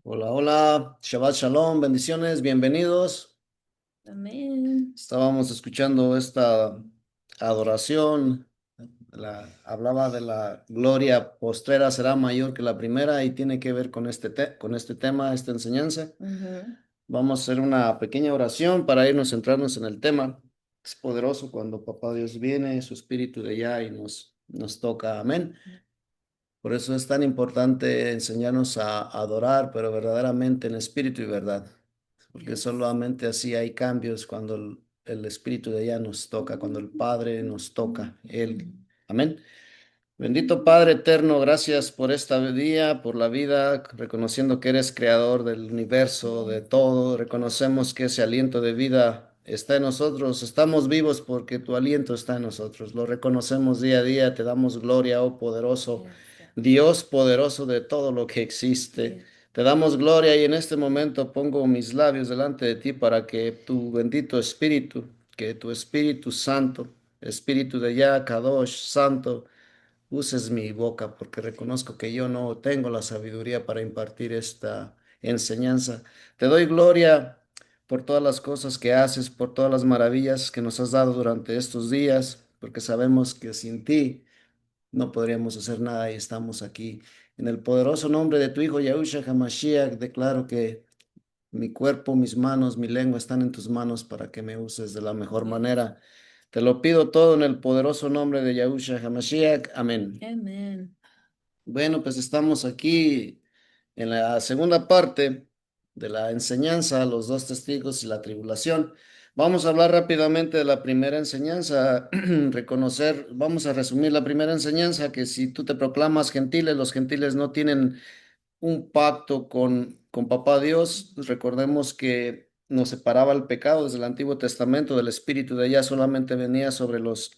Hola, hola, Shabbat Shalom, bendiciones, bienvenidos. Amén. Estábamos escuchando esta adoración, hablaba de la gloria postrera será mayor que la primera y tiene que ver con con este tema, esta enseñanza. Ujú. Vamos a hacer una pequeña oración para irnos centrarnos en el tema. Es poderoso cuando Papá Dios viene, su espíritu de allá y nos toca. Amén. Por eso es tan importante enseñarnos a adorar, pero verdaderamente en espíritu y verdad, porque Yes. solamente así hay cambios cuando el espíritu de ella nos toca, cuando el Padre nos toca, Él. Amén. Bendito Padre eterno, gracias por esta día, por la vida, reconociendo que eres creador del universo, de todo. Reconocemos que ese aliento de vida está en nosotros. Estamos vivos porque tu aliento está en nosotros. Lo reconocemos día a día. Te damos gloria, oh poderoso Yes, God. Dios poderoso de todo lo que existe. Yes. Te damos gloria y en este momento pongo mis labios delante de ti para que tu bendito Espíritu, que tu Espíritu Santo, Espíritu de Yah, Kadosh, Santo, uses mi boca porque reconozco que yo no tengo la sabiduría para impartir esta enseñanza. Te doy gloria por todas las cosas que haces, por todas las maravillas que nos has dado durante estos días, porque sabemos que sin ti no podríamos hacer nada y estamos aquí. En el poderoso nombre de tu Hijo Yahushua HaMashiach, declaro que mi cuerpo, mis manos, mi lengua están en tus manos para que me uses de la mejor Yes. manera. Te lo pido todo en el poderoso nombre de Yahushua HaMashiach. Amén. Amen. Bueno, pues estamos aquí en la segunda parte de la enseñanza, los dos testigos y la tribulación. Vamos a hablar rápidamente de la primera enseñanza, reconocer, vamos a resumir la primera enseñanza, que si tú te proclamas gentiles, los gentiles no tienen un pacto con Papá Dios. Recordemos que nos separaba el pecado desde el Antiguo Testamento, del Espíritu de ella solamente venía sobre los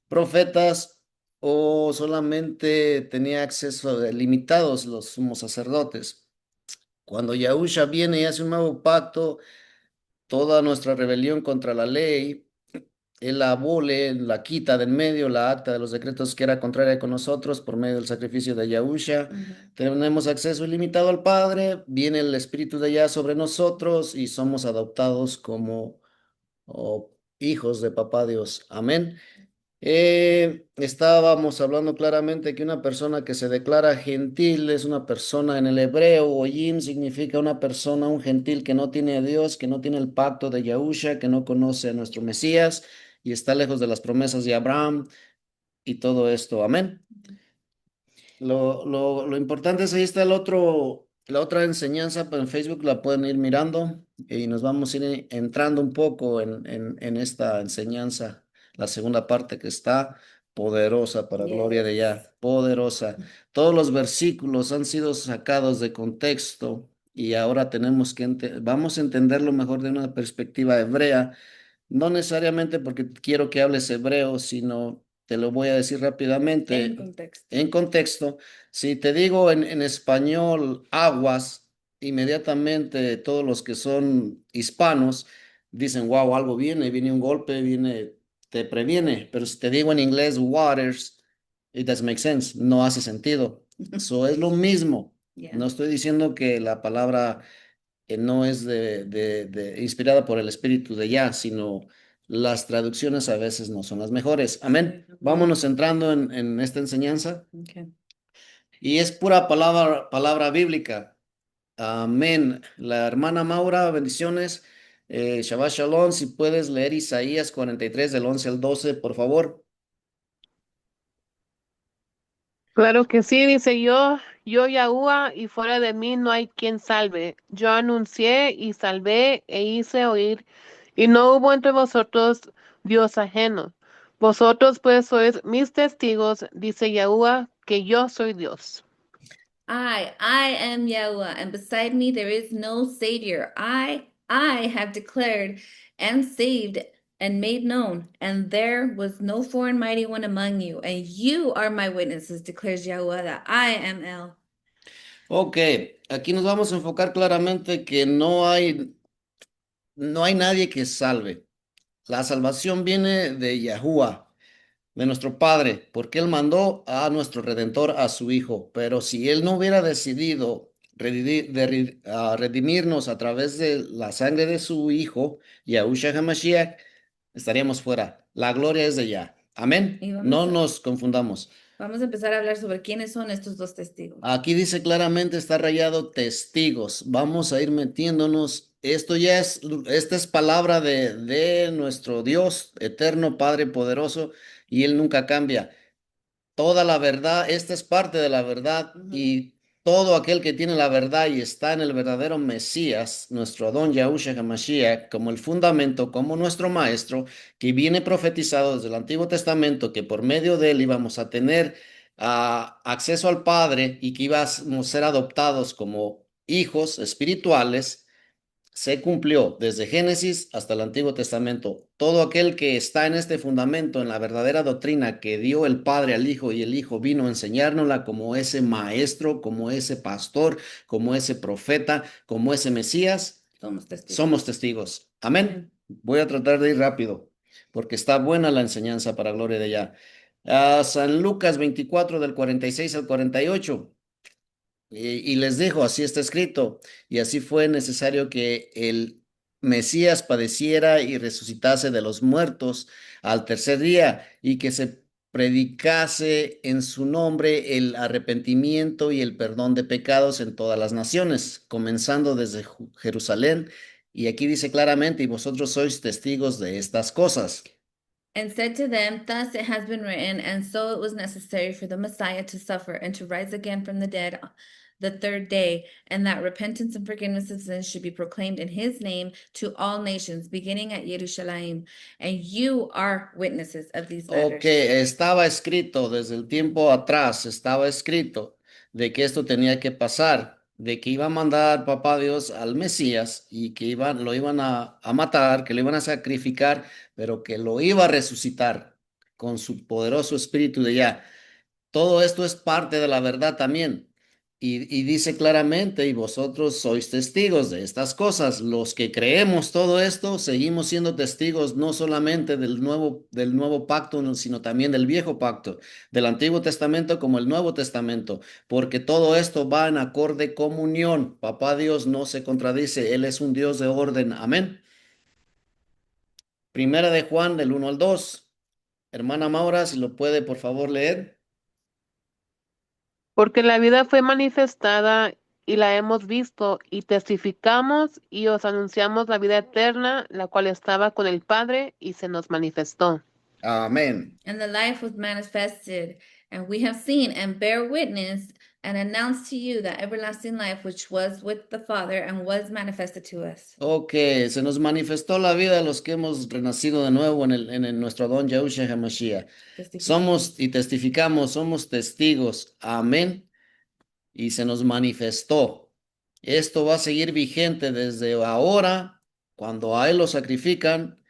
profetas o solamente tenía acceso de limitados los sumos sacerdotes. Cuando Yahusha viene y hace un nuevo pacto, toda nuestra rebelión contra la ley, él la abole, la quita del medio, la acta de los decretos que era contraria con nosotros por medio del sacrificio de Yahusha. Mhm. Tenemos acceso ilimitado al Padre, viene el Espíritu de Yah sobre nosotros y somos adoptados como hijos de Papá Dios. Amén. Estábamos hablando claramente que una persona que se declara gentil es una persona en el hebreo, Goyim significa una persona, un gentil que no tiene a Dios, que no tiene el pacto de Yahusha, que no conoce a nuestro Mesías y está lejos de las promesas de Abraham y todo esto. Amén. Lo importante es ahí está la otra enseñanza, pero en Facebook la pueden ir mirando y nos vamos a ir entrando un poco en esta enseñanza, la segunda parte que está poderosa para gloria de Yes. Yah, poderosa. Todos los versículos han sido sacados de contexto y ahora tenemos que vamos a entenderlo mejor de una perspectiva hebrea, no necesariamente porque quiero que hables hebreo, sino te lo voy a decir En rápidamente contexto. en contexto. Si te digo en español aguas, inmediatamente todos los que son hispanos dicen, wow, algo viene, viene un golpe, viene, te previene. Pero si te digo en inglés waters, it doesn't make sense, no hace sentido. Eso es lo mismo. Yeah. No estoy diciendo que la palabra no es inspirada por el Espíritu de Yah, sino las traducciones a veces no son las mejores. Amén. Mhm. Vámonos entrando en esta enseñanza. Okay. Y es pura palabra bíblica. Amén. La hermana Maura, bendiciones. Shabbat Shalom, si puedes leer Isaías 43 del 11 al 12, por favor. Claro que sí, dice yo Yahuwah, y fuera de mí no hay quien salve. Yo anuncié y salvé e hice oír, y no hubo entre vosotros Dios ajeno. Vosotros pues sois mis testigos, dice Yahuwah, que yo soy Dios. I am Yahweh, and beside me there is no Savior. I have declared and saved and made known, and there was no foreign mighty one among you, and you are my witnesses, declares Yahweh, that I am El. Ok, aquí nos vamos a enfocar claramente que no hay nadie que salve. La salvación viene de Yahuwah, de nuestro Padre, porque Él mandó a nuestro Redentor, a su Hijo. Pero si Él no hubiera decidido redimirnos a través de la sangre de su Hijo, Yahushua HaMashiach, estaríamos fuera. La gloria es de ya. Amén. Y No nos confundamos. vamos a empezar a hablar sobre quiénes son estos dos testigos. Aquí dice claramente, está rayado testigos. Vamos a ir metiéndonos. Esta es palabra de nuestro Dios eterno, Padre poderoso, y Él nunca cambia. Toda la verdad, esta es parte de la verdad, y todo aquel que tiene la verdad y está en el verdadero Mesías, nuestro Adón Yahushua HaMashiach, como el fundamento, como nuestro maestro, que viene profetizado desde el Antiguo Testamento, que por medio de él íbamos a tener acceso al Padre y que íbamos a ser adoptados como hijos espirituales. Se cumplió desde Génesis hasta el Antiguo Testamento. Todo aquel que está en este fundamento, en la verdadera doctrina que dio el Padre al Hijo y el Hijo vino a enseñárnosla como ese maestro, como ese pastor, como ese profeta, como ese Mesías, Somos testigos. somos testigos. Amén. Voy a tratar de ir rápido porque está buena la enseñanza para gloria de ya. San Lucas 24 del 46 al 48. Y les dijo, así está escrito, y así fue necesario que el Mesías padeciera y resucitase de los muertos al tercer día, y que se predicase en su nombre el arrepentimiento y el perdón de pecados en todas las naciones, comenzando desde Jerusalén. Y aquí dice claramente, y vosotros sois testigos de estas cosas. And said to them, Thus it has been written, and so it was necessary for the Messiah to suffer and to rise again from the dead the third day, and that repentance and forgiveness of sins should be proclaimed in his name to all nations, beginning at Jerusalem. And you are witnesses of these matters. Ok, estaba escrito desde el tiempo atrás, estaba escrito de que esto tenía que pasar, de que iba a mandar papá Dios al Mesías y que lo iban a matar, que lo iban a sacrificar, pero que lo iba a resucitar con su poderoso espíritu de ya. Todo esto es parte de la verdad también. Y dice claramente, y vosotros sois testigos de estas cosas. Los que creemos todo esto, seguimos siendo testigos no solamente del nuevo pacto, sino también del viejo pacto, del Antiguo Testamento como el Nuevo Testamento, porque todo esto va en acorde comunión. Papá Dios no se contradice, Él es un Dios de orden. Amén. Primera de Juan, del 1 al 2. Hermana Maura, si lo puede, por favor, leer. Porque la vida fue manifestada y la hemos visto y testificamos y os anunciamos la vida eterna, la cual estaba con el Padre y se nos manifestó. Amén. And the life was manifested, and we have seen and bear witness and announce to you that everlasting life which was with the Father and was manifested to us. Ok, se nos manifestó la vida de los que hemos renacido de nuevo en nuestro Adón Yahushua HaMashiach. Somos y testificamos, somos testigos. Amén. Y se nos manifestó. Esto va a seguir vigente desde ahora, cuando a Él lo sacrifican,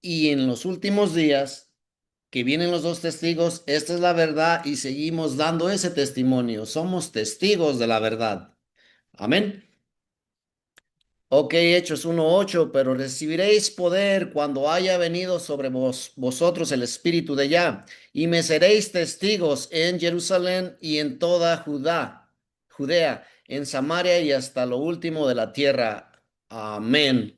y en los últimos días que vienen los dos testigos. Esta es la verdad y seguimos dando ese testimonio. Somos testigos de la verdad. Amén. Ok, Hechos 1:8, pero recibiréis poder cuando haya venido sobre vosotros el Espíritu de Yah, y me seréis testigos en Jerusalén y en toda Judea, en Samaria y hasta lo último de la tierra. Amén.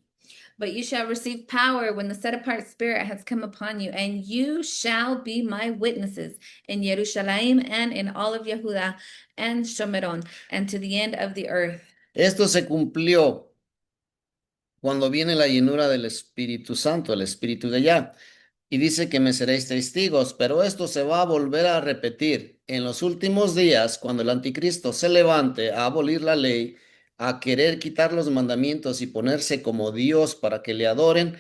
But you shall receive power when the set apart Spirit has come upon you, and you shall be my witnesses in Jerusalem and in all of Yehuda and Shomeron and to the end of the earth. Esto se cumplió cuando viene la llenura del Espíritu Santo, el Espíritu de Yah. Y dice que me seréis testigos, pero esto se va a volver a repetir en los últimos días, cuando el anticristo se levante a abolir la ley, a querer quitar los mandamientos y ponerse como Dios para que le adoren.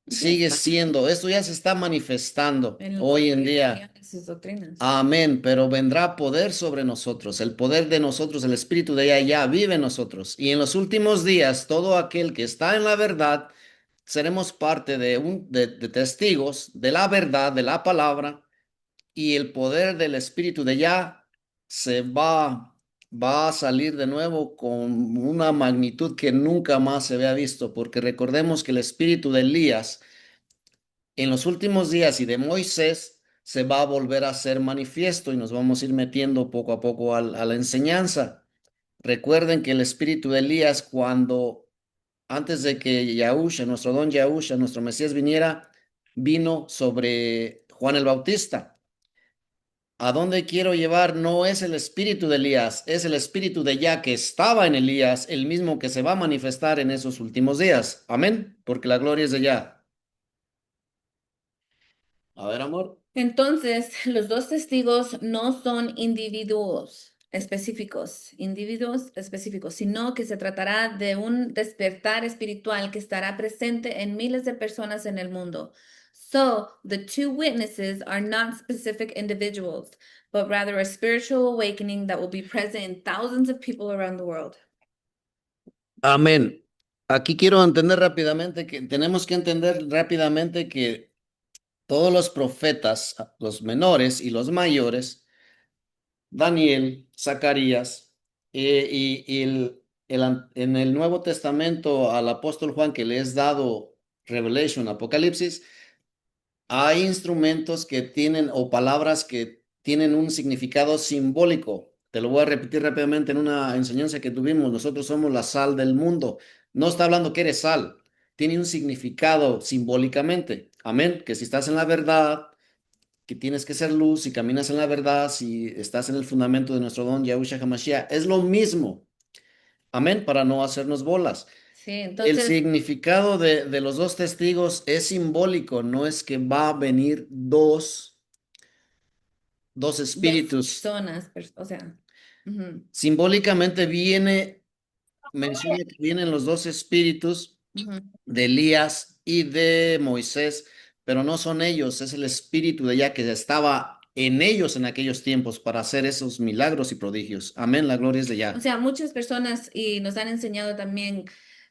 Sigue siendo, esto ya se está manifestando hoy en día. Amén, pero vendrá poder sobre nosotros, el poder de nosotros, el Espíritu de ella ya vive en nosotros. Y en los últimos días, todo aquel que está en la verdad, seremos parte de testigos de la verdad, de la palabra, y el poder del Espíritu de ya va a salir de nuevo con una magnitud que nunca más se había visto, porque recordemos que el Espíritu de Elías en los últimos días y de Moisés se va a volver a ser manifiesto, y nos vamos a ir metiendo poco a poco a la enseñanza. Recuerden que el espíritu de Elías, antes de que Yahusha, nuestro don Yahusha, nuestro Mesías viniera, vino sobre Juan el Bautista. A dónde quiero llevar no es el espíritu de Elías, es el espíritu de Yah que estaba en Elías, el mismo que se va a manifestar en esos últimos días. Amén, porque la gloria es de Yah. A ver, amor. Entonces, los dos testigos no son individuos específicos, sino que se tratará de un despertar espiritual que estará presente en miles de personas en el mundo. So, the two witnesses are not specific individuals, but rather a spiritual awakening that will be present in thousands of people around the world. Amén. Aquí quiero entender rápidamente que tenemos que entender rápidamente que todos los profetas, los menores y los mayores, Daniel, Zacarías, en el Nuevo Testamento al apóstol Juan que le es dado Revelation, Apocalipsis, hay instrumentos que tienen o palabras que tienen un significado simbólico. Te lo voy a repetir rápidamente en una enseñanza que tuvimos. Nosotros somos la sal del mundo. No está hablando que eres sal. Tiene un significado simbólicamente. Amén. Que si estás en la verdad, que tienes que ser luz, si caminas en la verdad, si estás en el fundamento de nuestro don Yahushua HaMashiach, es lo mismo. Amén, para no hacernos bolas. Sí, El entonces, significado de los dos testigos es simbólico, no es que va a venir dos dos espíritus. personas, o sea, ujú, Simbólicamente menciona que vienen los dos espíritus ujú. de Elías y de Moisés, pero no son ellos, es el espíritu de ya que estaba en ellos en aquellos tiempos para hacer esos milagros y prodigios. Amén, la gloria es de O ya. sea, muchas personas y nos han enseñado también,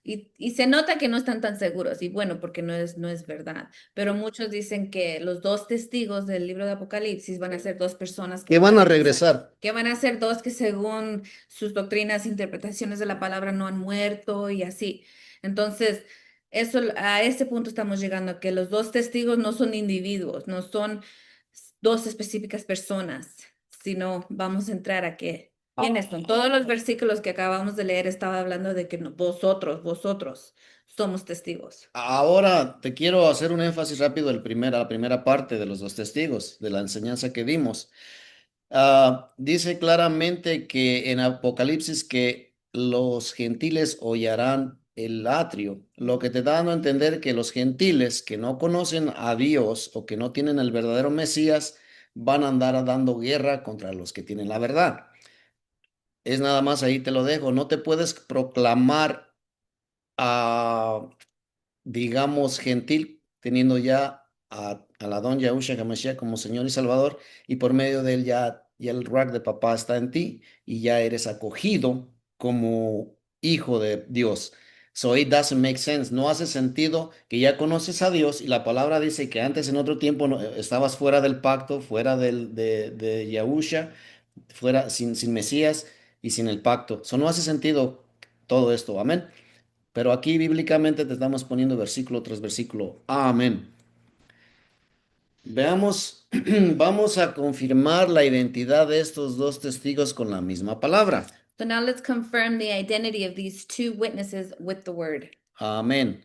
y se nota que no están tan seguros, y bueno, porque no es verdad, pero muchos dicen que los dos testigos del libro de Apocalipsis van a ser dos personas que Que van a van a regresar, regresar. que van a ser dos que según sus doctrinas, interpretaciones de la palabra no han muerto y así. Entonces, a ese punto estamos llegando, que los dos testigos no son individuos, no son dos específicas personas, sino vamos a entrar a que ¿quiénes son? Todos los versículos que acabamos de leer estaba hablando de que vosotros somos testigos. Ahora te quiero hacer un énfasis rápido a la primera parte de los dos testigos, de la enseñanza que dimos. Dice claramente que en Apocalipsis que los gentiles hollarán el atrio, lo que te da a entender que los gentiles que no conocen a Dios o que no tienen el verdadero Mesías van a andar dando guerra contra los que tienen la verdad. Es nada más ahí te lo dejo. No te puedes proclamar a digamos, gentil, teniendo ya a la don Yahushua HaMashiach como Señor y Salvador, y por medio de él ya el ruach de papá está en ti y ya eres acogido como hijo de Dios. So it doesn't make sense. No hace sentido que ya conoces a Dios y la palabra dice que antes en otro tiempo estabas fuera del pacto, fuera de Yahusha, fuera sin Mesías y sin el pacto. So no hace sentido todo esto. Amén. Pero aquí bíblicamente te estamos poniendo versículo tras versículo. Amén. Veamos, vamos a confirmar la identidad de estos dos testigos con la misma palabra. So now let's confirm the identity of these two witnesses with the word. Amén.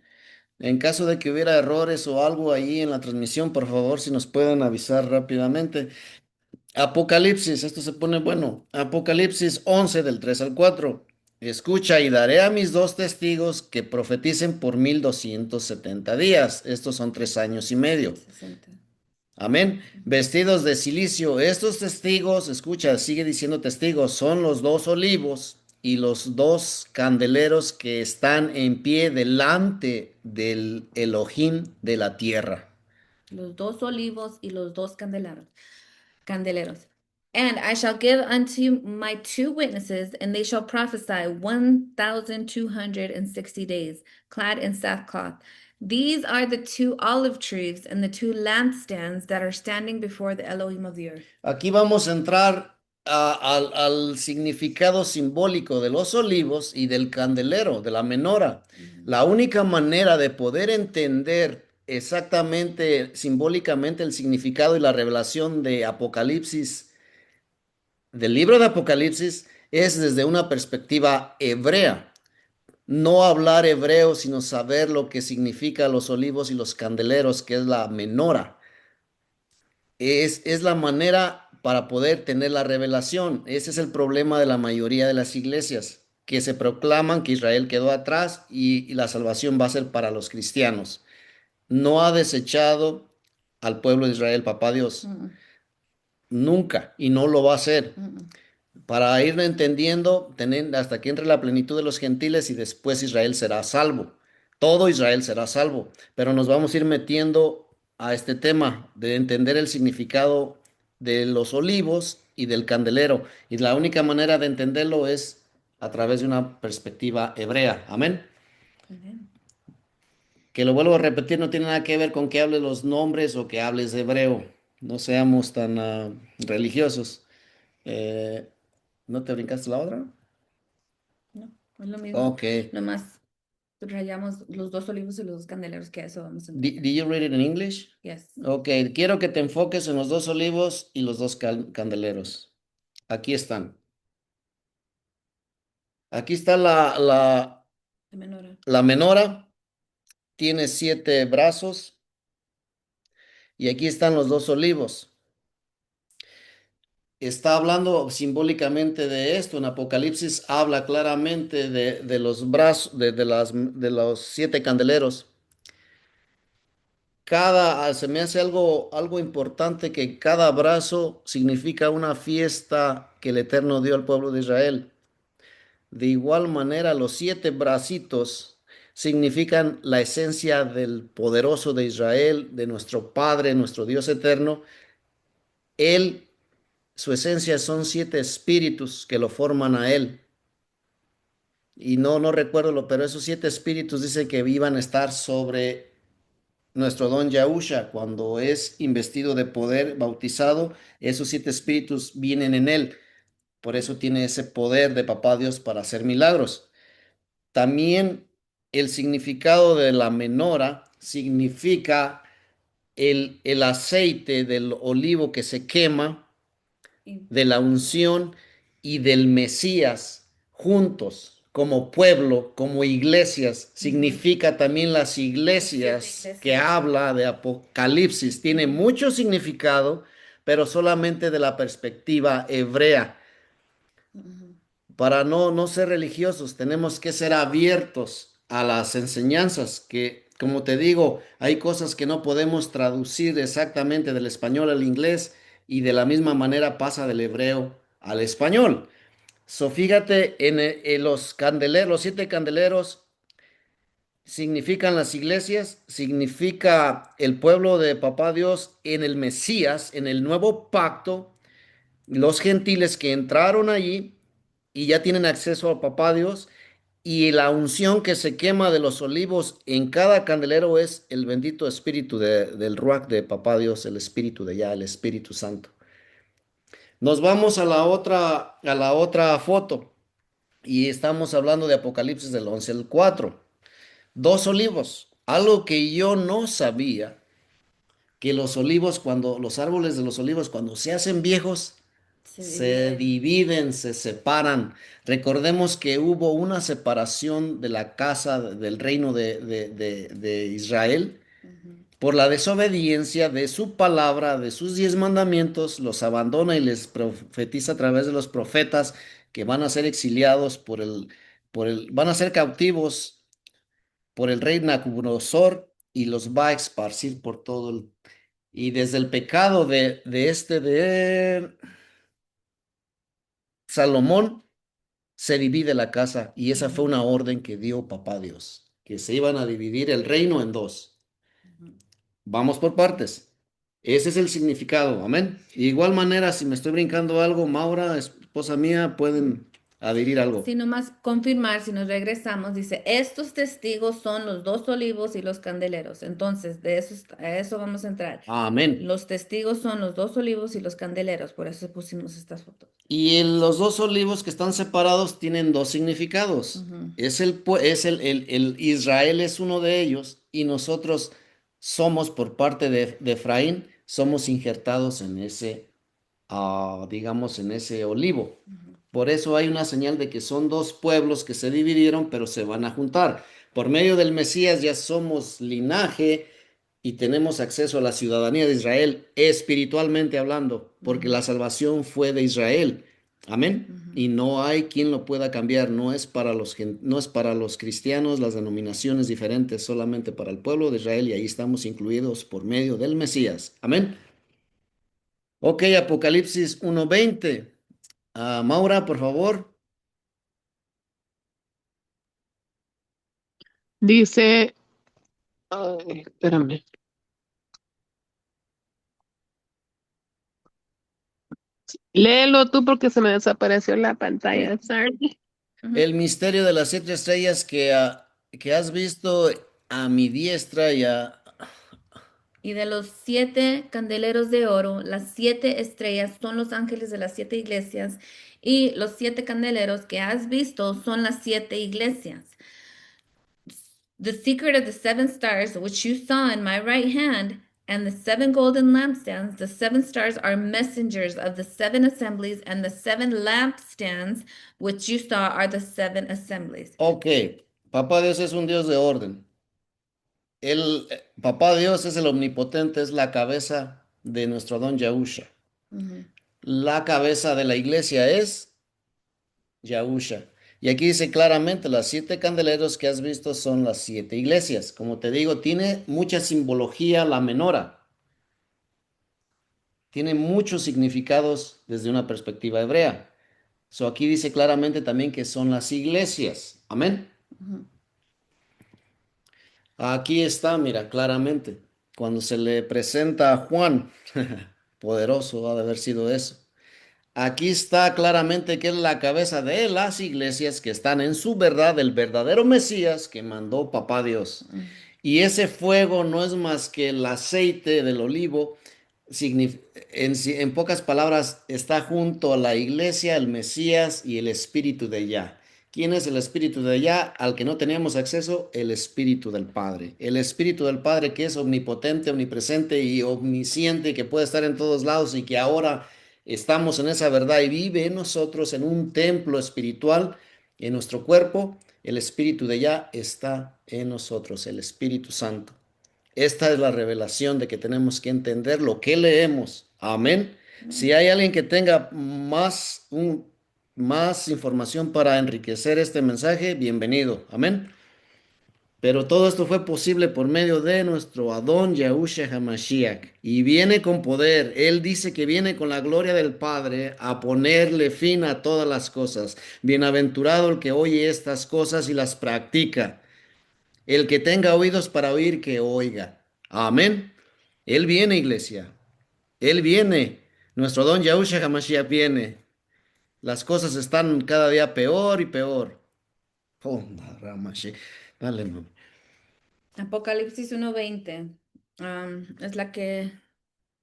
En caso de que hubiera errores o algo ahí en la transmisión, por favor, si nos pueden avisar rápidamente. Apocalipsis, esto se pone bueno. Apocalipsis 11 del 3 al 4. Escucha y daré a mis dos testigos que profeticen por 1270 días. Estos son 3 años y medio. 60. Amén. Vestidos de silicio. Estos testigos, escucha, sigue diciendo testigos, son los dos olivos y los dos candeleros que están en pie delante del Elohim de la tierra. Los dos olivos y los dos candeleros. And I shall give unto my two witnesses, and they shall prophesy 1,260 days, clad in sackcloth. These are the two olive trees and the two lampstands that are standing before the Elohim of the earth. Aquí vamos a entrar al significado simbólico de los olivos y del candelero, de la menora. La única manera de poder entender exactamente, simbólicamente, el significado y la revelación de Apocalipsis, del libro de Apocalipsis, es desde una perspectiva hebrea. No hablar hebreo, sino saber lo que significa los olivos y los candeleros, que es la menora. Es la manera para poder tener la revelación. Ese es el problema de la mayoría de las iglesias, que se proclaman que Israel quedó atrás y la salvación va a ser para los cristianos. No ha desechado al pueblo de Israel, papá Dios, Mm, nunca, y no lo va a hacer. mm, Para ir entendiendo, hasta que entre la plenitud de los gentiles y después Israel será salvo. Todo Israel será salvo, pero nos vamos a ir metiendo a este tema de entender el significado de los olivos y del candelero. Y la única manera de entenderlo es a través de una perspectiva hebrea. Amén. Amen. Que lo vuelvo a repetir, no tiene nada que ver con que hables los nombres o que hables hebreo. No seamos tan religiosos. Eh, ¿No te brincaste la otra? No, es lo mismo. Ok. Nomás subrayamos los dos olivos y los dos candeleros, que a eso vamos a entrar. Did you read it in English? Yes. Ok, quiero que te enfoques en los dos olivos y los dos candeleros. Aquí están. Aquí está De menora. la menora, tiene 7 brazos y aquí están los dos olivos. Está hablando simbólicamente de esto. En Apocalipsis habla claramente de los brazos, de los 7 candeleros. Se me hace algo importante que cada brazo significa una fiesta que el Eterno dio al pueblo de Israel. De igual manera, los 7 bracitos significan la esencia del poderoso de Israel, de nuestro Padre, nuestro Dios eterno. Él, su esencia son 7 espíritus que lo forman a Él. Y no recuerdo pero esos 7 espíritus dicen que iban a estar sobre nuestro don Yahusha, cuando es investido de poder, bautizado, esos 7 espíritus vienen en él. Por eso tiene ese poder de papá Dios para hacer milagros. También el significado de la menora significa el aceite del olivo que se quema, Y de la unción y del Mesías juntos como pueblo, como iglesias. Significa también las iglesias que iglesias. habla de Apocalipsis. Tiene Ujú. mucho significado, pero solamente de la perspectiva hebrea. Ujú. Para no ser religiosos, tenemos que ser abiertos a las enseñanzas que, como te digo, hay cosas que no podemos traducir exactamente del español al inglés y de la misma manera pasa del hebreo al español. Fíjate en los candeleros, los 7 candeleros significan las iglesias, significa el pueblo de Papá Dios en el Mesías, en el nuevo pacto, los gentiles que entraron allí y ya tienen acceso al Papá Dios, y la unción que se quema de los olivos en cada candelero es el bendito espíritu del Ruach de Papá Dios, el espíritu de ya, el Espíritu Santo. Nos vamos a la otra foto y estamos hablando de Apocalipsis del 11 al 4. Dos olivos, algo que yo no sabía, que los olivos, cuando los árboles de los olivos, cuando se hacen viejos, Se se divide. dividen, se separan. Recordemos que hubo una separación de la casa del reino de Israel Ujú. por la desobediencia de su palabra, de sus 10 mandamientos, los abandona y les profetiza a través de los profetas que van a ser exiliados van a ser cautivos por el rey Nabucodonosor y los va a esparcir por todo y desde el pecado de Salomón se divide la casa y esa fue Ujú. una orden que dio papá Dios, que se iban a dividir el reino en dos. Ujú. Vamos por partes. Ese es el significado, amén. De igual manera, si me estoy brincando algo, Maura, esposa mía, pueden adherir algo. Si nomás confirmar, si nos regresamos, dice, estos testigos son los dos olivos y los candeleros. Entonces, a eso vamos a entrar. Amén. Los testigos son los dos olivos y los candeleros, por eso pusimos estas fotos. Y los dos olivos que están separados tienen dos significados. Ujú. El Israel es uno de ellos y nosotros somos por parte de Efraín, somos injertados en ese, digamos, en ese olivo. Por eso hay una señal de que son dos pueblos que se dividieron, pero se van a juntar. Por medio del Mesías ya somos linaje y tenemos acceso a la ciudadanía de Israel, espiritualmente hablando, porque la salvación fue de Israel. Amén. Y no hay quien lo pueda cambiar. No es para los cristianos, las denominaciones diferentes, solamente para el pueblo de Israel y ahí estamos incluidos por medio del Mesías. Amén. Ok, Apocalipsis 1:20. Maura, por favor. Dice, ay, espérame. Léelo tú porque se me desapareció la pantalla. Sorry. El misterio de las 7 estrellas que has visto a mi diestra y a... Y de los 7 candeleros de oro, las 7 estrellas son los ángeles de las 7 iglesias, y los 7 candeleros que has visto son las 7 iglesias. The secret of the 7 stars, which you saw in my right hand, and the 7 golden lampstands, the 7 stars are messengers of the 7 assemblies, and the 7 lampstands, which you saw, are the 7 assemblies. Ok, Papá Dios es un Dios de orden. Papá Dios es el omnipotente, es la cabeza de nuestro Adón Yahusha. La cabeza de la iglesia es Yahusha. Y aquí dice claramente, las 7 candeleros que has visto son las 7 iglesias. Como te digo, tiene mucha simbología la menora. Tiene muchos significados desde una perspectiva hebrea. So aquí dice claramente también que son las iglesias. Amén. Aquí está, mira, claramente. Cuando se le presenta a Juan, poderoso ha de haber sido eso. Aquí está claramente que es la cabeza de las iglesias que están en su verdad, el verdadero Mesías que mandó Papá Dios. Y ese fuego no es más que el aceite del olivo. En pocas palabras, está junto a la iglesia, el Mesías y el Espíritu de Yah. ¿Quién es el Espíritu de Yah? Al que no teníamos acceso, el Espíritu del Padre. El Espíritu del Padre que es omnipotente, omnipresente y omnisciente, que puede estar en todos lados y que ahora estamos en esa verdad y vive en nosotros en un templo espiritual, en nuestro cuerpo. El Espíritu de Yah está en nosotros, el Espíritu Santo. Esta es la revelación de que tenemos que entender lo que leemos. Amén. Si hay alguien que tenga más información para enriquecer este mensaje, bienvenido. Amén. Pero todo esto fue posible por medio de nuestro Adón Yahusha HaMashiach. Y viene con poder. Él dice que viene con la gloria del Padre a ponerle fin a todas las cosas. Bienaventurado el que oye estas cosas y las practica. El que tenga oídos para oír, que oiga. Amén. Él viene, iglesia. Él viene. Nuestro don Yahushua HaMashiach viene. Las cosas están cada día peor y peor. Oh, Ramashi. Dale, mami. Apocalipsis 1:20, es la que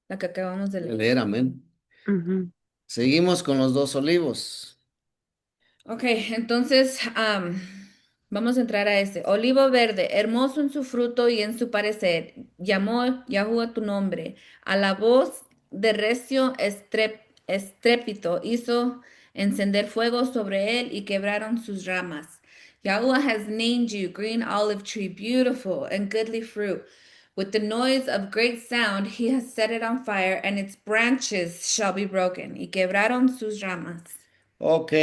acabamos de leer. Leer, amén. Ujú. Seguimos con los dos olivos. Ok, entonces vamos a entrar a este. Olivo verde, hermoso en su fruto y en su parecer. Llamó Yahuwah tu nombre. A la voz de recio estrépito hizo encender fuego sobre él y quebraron sus ramas. Yahuwah has named you green olive tree, beautiful and goodly fruit. With the noise of great sound he has set it on fire, and its branches shall be broken. Y quebraron sus ramas. Ok.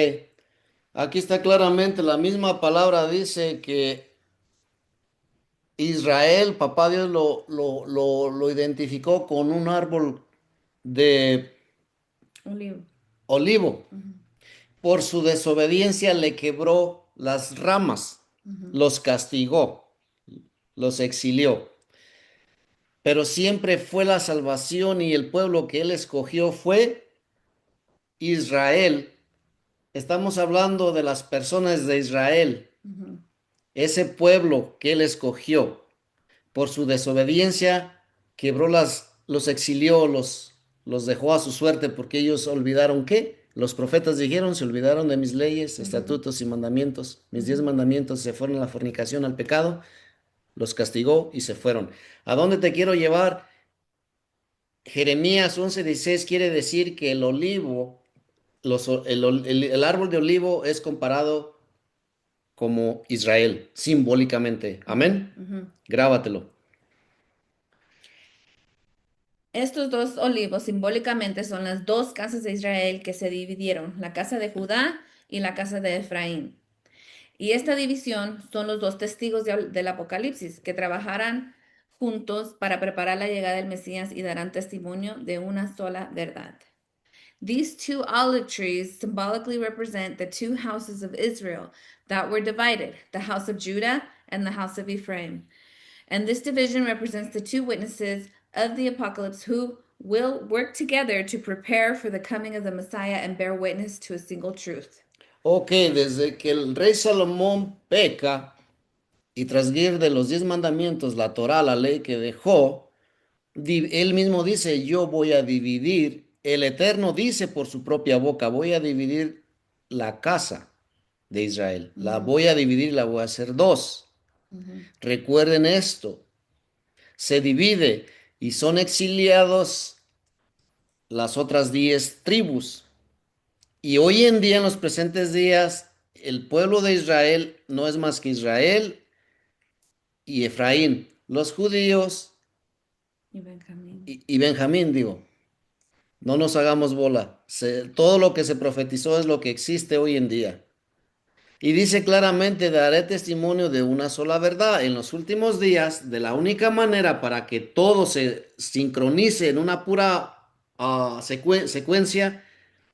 Aquí está claramente la misma palabra. Dice que Israel, papá Dios lo identificó con un árbol de Olivo. olivo. Por su desobediencia le quebró las ramas, los castigó, los exilió. Pero siempre fue la salvación y el pueblo que él escogió fue Israel. Estamos hablando de las personas de Israel, ese pueblo que él escogió. Por su desobediencia quebró los exilió, los dejó a su suerte porque ellos olvidaron ¿qué? Los profetas dijeron, se olvidaron de mis leyes, estatutos y mandamientos. Mis 10 mandamientos, se fueron a la fornicación, al pecado, los castigó y se fueron. ¿A dónde te quiero llevar? Jeremías 11:16 quiere decir que el olivo, el árbol de olivo es comparado como Israel, simbólicamente. Amén. Ujú. Grábatelo. Estos dos olivos simbólicamente son las dos casas de Israel que se dividieron, la casa de Judá y la casa de Efraín. Y esta división son los dos testigos del Apocalipsis que trabajarán juntos para preparar la llegada del Mesías y darán testimonio de una sola verdad. These two olive trees symbolically represent the two houses of Israel that were divided, the house of Judah and the house of Ephraim. And this division represents the two witnesses of the apocalypse who will work together to prepare for the coming of the Messiah and bear witness to a single truth. Ok, desde que el rey Salomón peca y transgrede de los 10 mandamientos, la Torá, la ley que dejó, él mismo dice, yo voy a dividir, el Eterno dice por su propia boca, voy a dividir la casa de Israel, la voy a dividir, la voy a hacer dos. Recuerden esto, se divide y son exiliados las otras 10 tribus. Y hoy en día, en los presentes días, el pueblo de Israel no es más que Israel y Efraín, los judíos Y Benjamín. y Benjamín, digo. No nos hagamos bola. Todo lo que se profetizó es lo que existe hoy en día. Y dice claramente, daré testimonio de una sola verdad. En los últimos días, de la única manera para que todo se sincronice en una pura secuencia,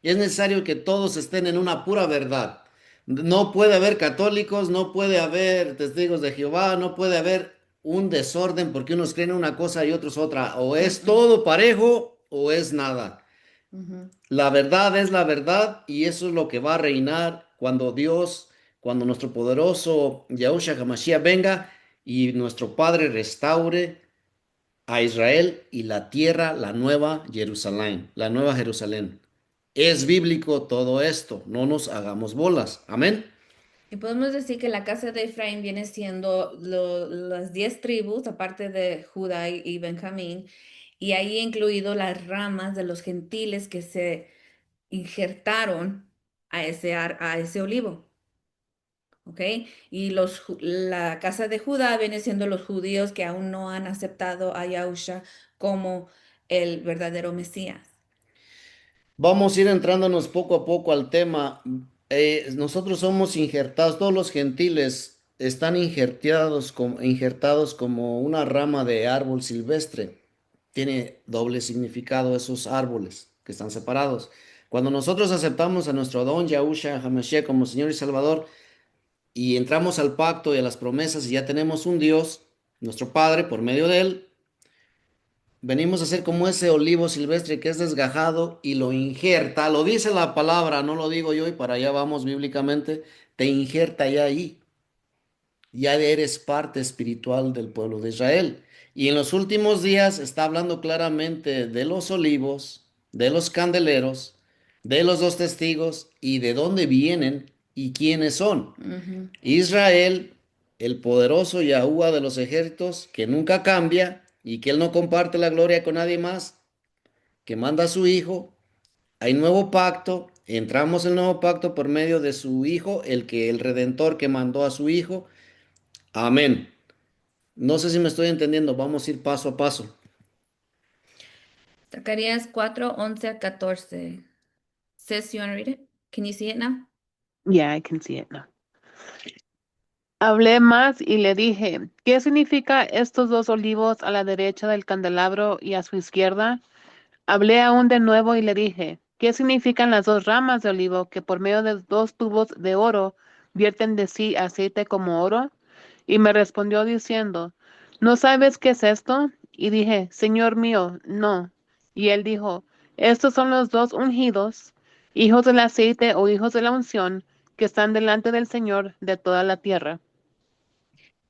es necesario que todos estén en una pura verdad. No puede haber católicos, no puede haber testigos de Jehová, no puede haber un desorden porque unos creen una cosa y otros otra. O es todo parejo o es nada. La verdad es la verdad y eso es lo que va a reinar cuando Dios, cuando nuestro poderoso Yahushua HaMashiach venga y nuestro Padre restaure a Israel y la tierra, la nueva Jerusalén, la nueva Jerusalén. Es bíblico todo esto, no nos hagamos bolas. Amén. Y podemos decir que la casa de Efraín viene siendo las 10 tribus, aparte de Judá y Benjamín, y ahí incluido las ramas de los gentiles que se injertaron a ese olivo. ¿Ok? Y la casa de Judá viene siendo los judíos que aún no han aceptado a Yahusha como el verdadero Mesías. Vamos a ir entrándonos poco a poco al tema. Nosotros somos injertados, todos los gentiles están injertados como una rama de árbol silvestre. Tiene doble significado esos árboles que están separados. Cuando nosotros aceptamos a nuestro don Yahusha HaMashiach como Señor y Salvador y entramos al pacto y a las promesas y ya tenemos un Dios, nuestro Padre, por medio de él, venimos a ser como ese olivo silvestre que es desgajado y lo injerta, lo dice la palabra, no lo digo yo y para allá vamos bíblicamente, te injerta ya ahí, ya eres parte espiritual del pueblo de Israel. Y en los últimos días está hablando claramente de los olivos, de los candeleros, de los dos testigos y de dónde vienen y quiénes son. Ujú. Israel, el poderoso Yahuwah de los ejércitos, que nunca cambia y que él no comparte la gloria con nadie más, que manda a su hijo. Hay nuevo pacto, entramos en el nuevo pacto por medio de su hijo, el redentor que mandó a su hijo. Amén. No sé si me estoy entendiendo, vamos a ir paso a paso. Zacarías 4:11 a 14. Sis, you want to read it? Can you see it now? Yeah, I can see it now. Hablé más y le dije, ¿qué significa estos dos olivos a la derecha del candelabro y a su izquierda? Hablé aún de nuevo y le dije, ¿qué significan las dos ramas de olivo que por medio de dos tubos de oro vierten de sí aceite como oro? Y me respondió diciendo, ¿no sabes qué es esto? Y dije, Señor mío, no. Y él dijo, estos son los dos ungidos, hijos del aceite o hijos de la unción, que están delante del Señor de toda la tierra.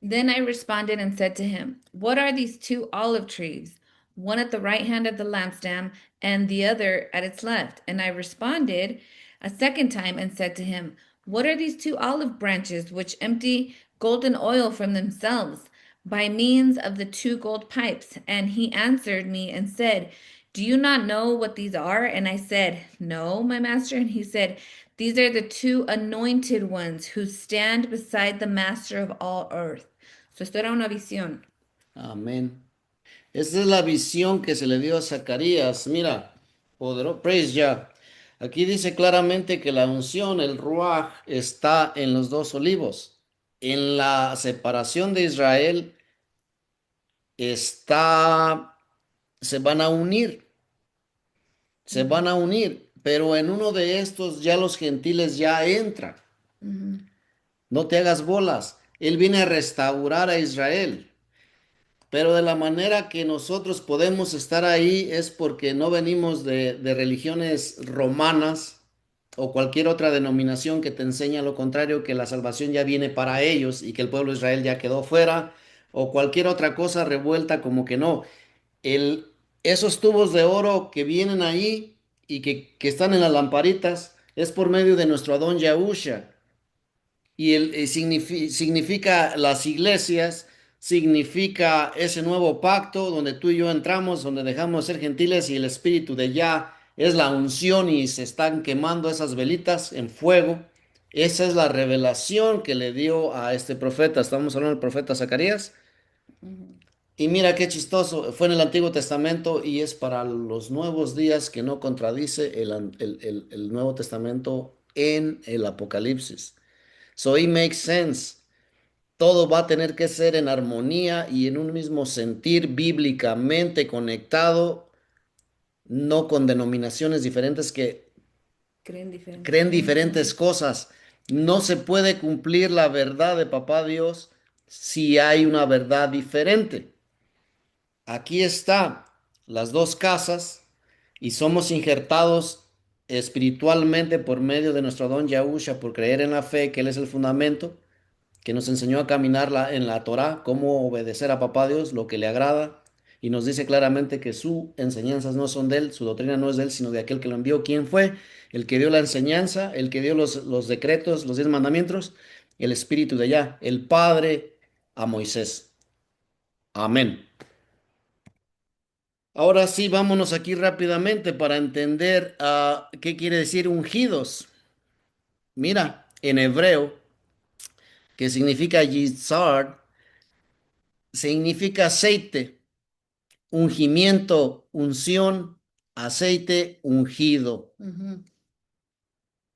Then I responded and said to him, what are these two olive trees, one at the right hand of the lampstand and the other at its left? And I responded a second time and said to him, what are these two olive branches which empty golden oil from themselves by means of the two gold pipes? And he answered me and said, Do you not know what these are? And I said, No, my master. And he said, These are the two anointed ones who stand beside the master of all earth. So esto era una visión. Amén. Esta es la visión que se le dio a Zacarías. Mira, poderoso, praise ya. Aquí dice claramente que la unción, el ruaj, está en los dos olivos. En la separación de Israel está, se van a unir, se van a unir, pero en uno de estos ya los gentiles ya entran. No te hagas bolas. Él viene a restaurar a Israel. Pero de la manera que nosotros podemos estar ahí es porque no venimos de religiones romanas o cualquier otra denominación que te enseña lo contrario, que la salvación ya viene para ellos y que el pueblo de Israel ya quedó fuera, o cualquier otra cosa revuelta como que no. El, esos tubos de oro que vienen ahí y que están en las lamparitas es por medio de nuestro Adón Yahusha. Y significa las iglesias, significa ese nuevo pacto donde tú y yo entramos, donde dejamos de ser gentiles y el espíritu de Yah es la unción y se están quemando esas velitas en fuego. Esa es la revelación que le dio a este profeta. Estamos hablando del profeta Zacarías. Y mira qué chistoso, fue en el Antiguo Testamento y es para los nuevos días que no contradice el Nuevo Testamento en el Apocalipsis. So it makes sense. Todo va a tener que ser en armonía y en un mismo sentir bíblicamente conectado, no con denominaciones diferentes que Creen diferente. creen diferentes cosas. No se puede cumplir la verdad de Papá Dios si hay una verdad diferente. Aquí está las dos casas y somos injertados espiritualmente por medio de nuestro don Yahusha, por creer en la fe, que Él es el fundamento, que nos enseñó a caminar en la Torá, cómo obedecer a Papá Dios, lo que le agrada, y nos dice claramente que sus enseñanzas no son de Él, su doctrina no es de Él, sino de aquel que lo envió. ¿Quién fue? El que dio la enseñanza, el que dio los decretos, los 10 mandamientos, el Espíritu de allá, el Padre a Moisés. Amén. Ahora sí, vámonos aquí rápidamente para entender qué quiere decir ungidos. Mira, en hebreo, que significa yizar, significa aceite, ungimiento, unción, aceite, ungido, Ujú.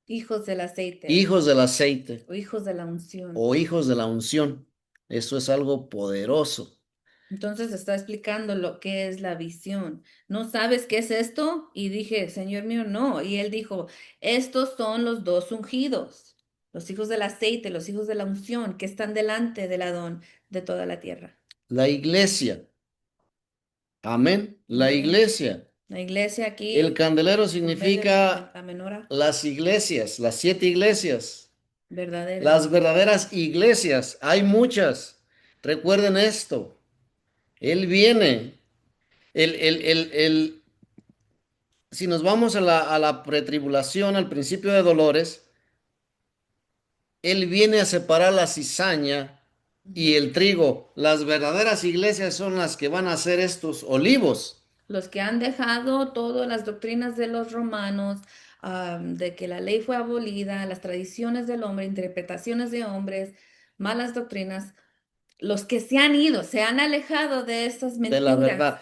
Hijos del aceite hijos del aceite o hijos de la unción. o hijos de la unción. Eso es algo poderoso. Entonces está explicando lo que es la visión. ¿No sabes qué es esto? Y dije, Señor mío, no. Y él dijo, estos son los dos ungidos, los hijos del aceite, los hijos de la unción que están delante del Adón de toda la tierra. La iglesia, amén, la Amén. iglesia. La iglesia El aquí, candelero por medio de significa la menorá, las iglesias, las 7 iglesias. verdadera. Las verdaderas iglesias, hay muchas. Recuerden esto. Él viene. Si nos vamos a la pretribulación, al principio de dolores, Él viene a separar la cizaña y el trigo. Las verdaderas iglesias son las que van a hacer estos olivos. Los que han dejado todas las doctrinas de los romanos, de que la ley fue abolida, las tradiciones del hombre, interpretaciones de hombres, malas doctrinas, los que se han ido, se han alejado de estas De la mentiras, verdad.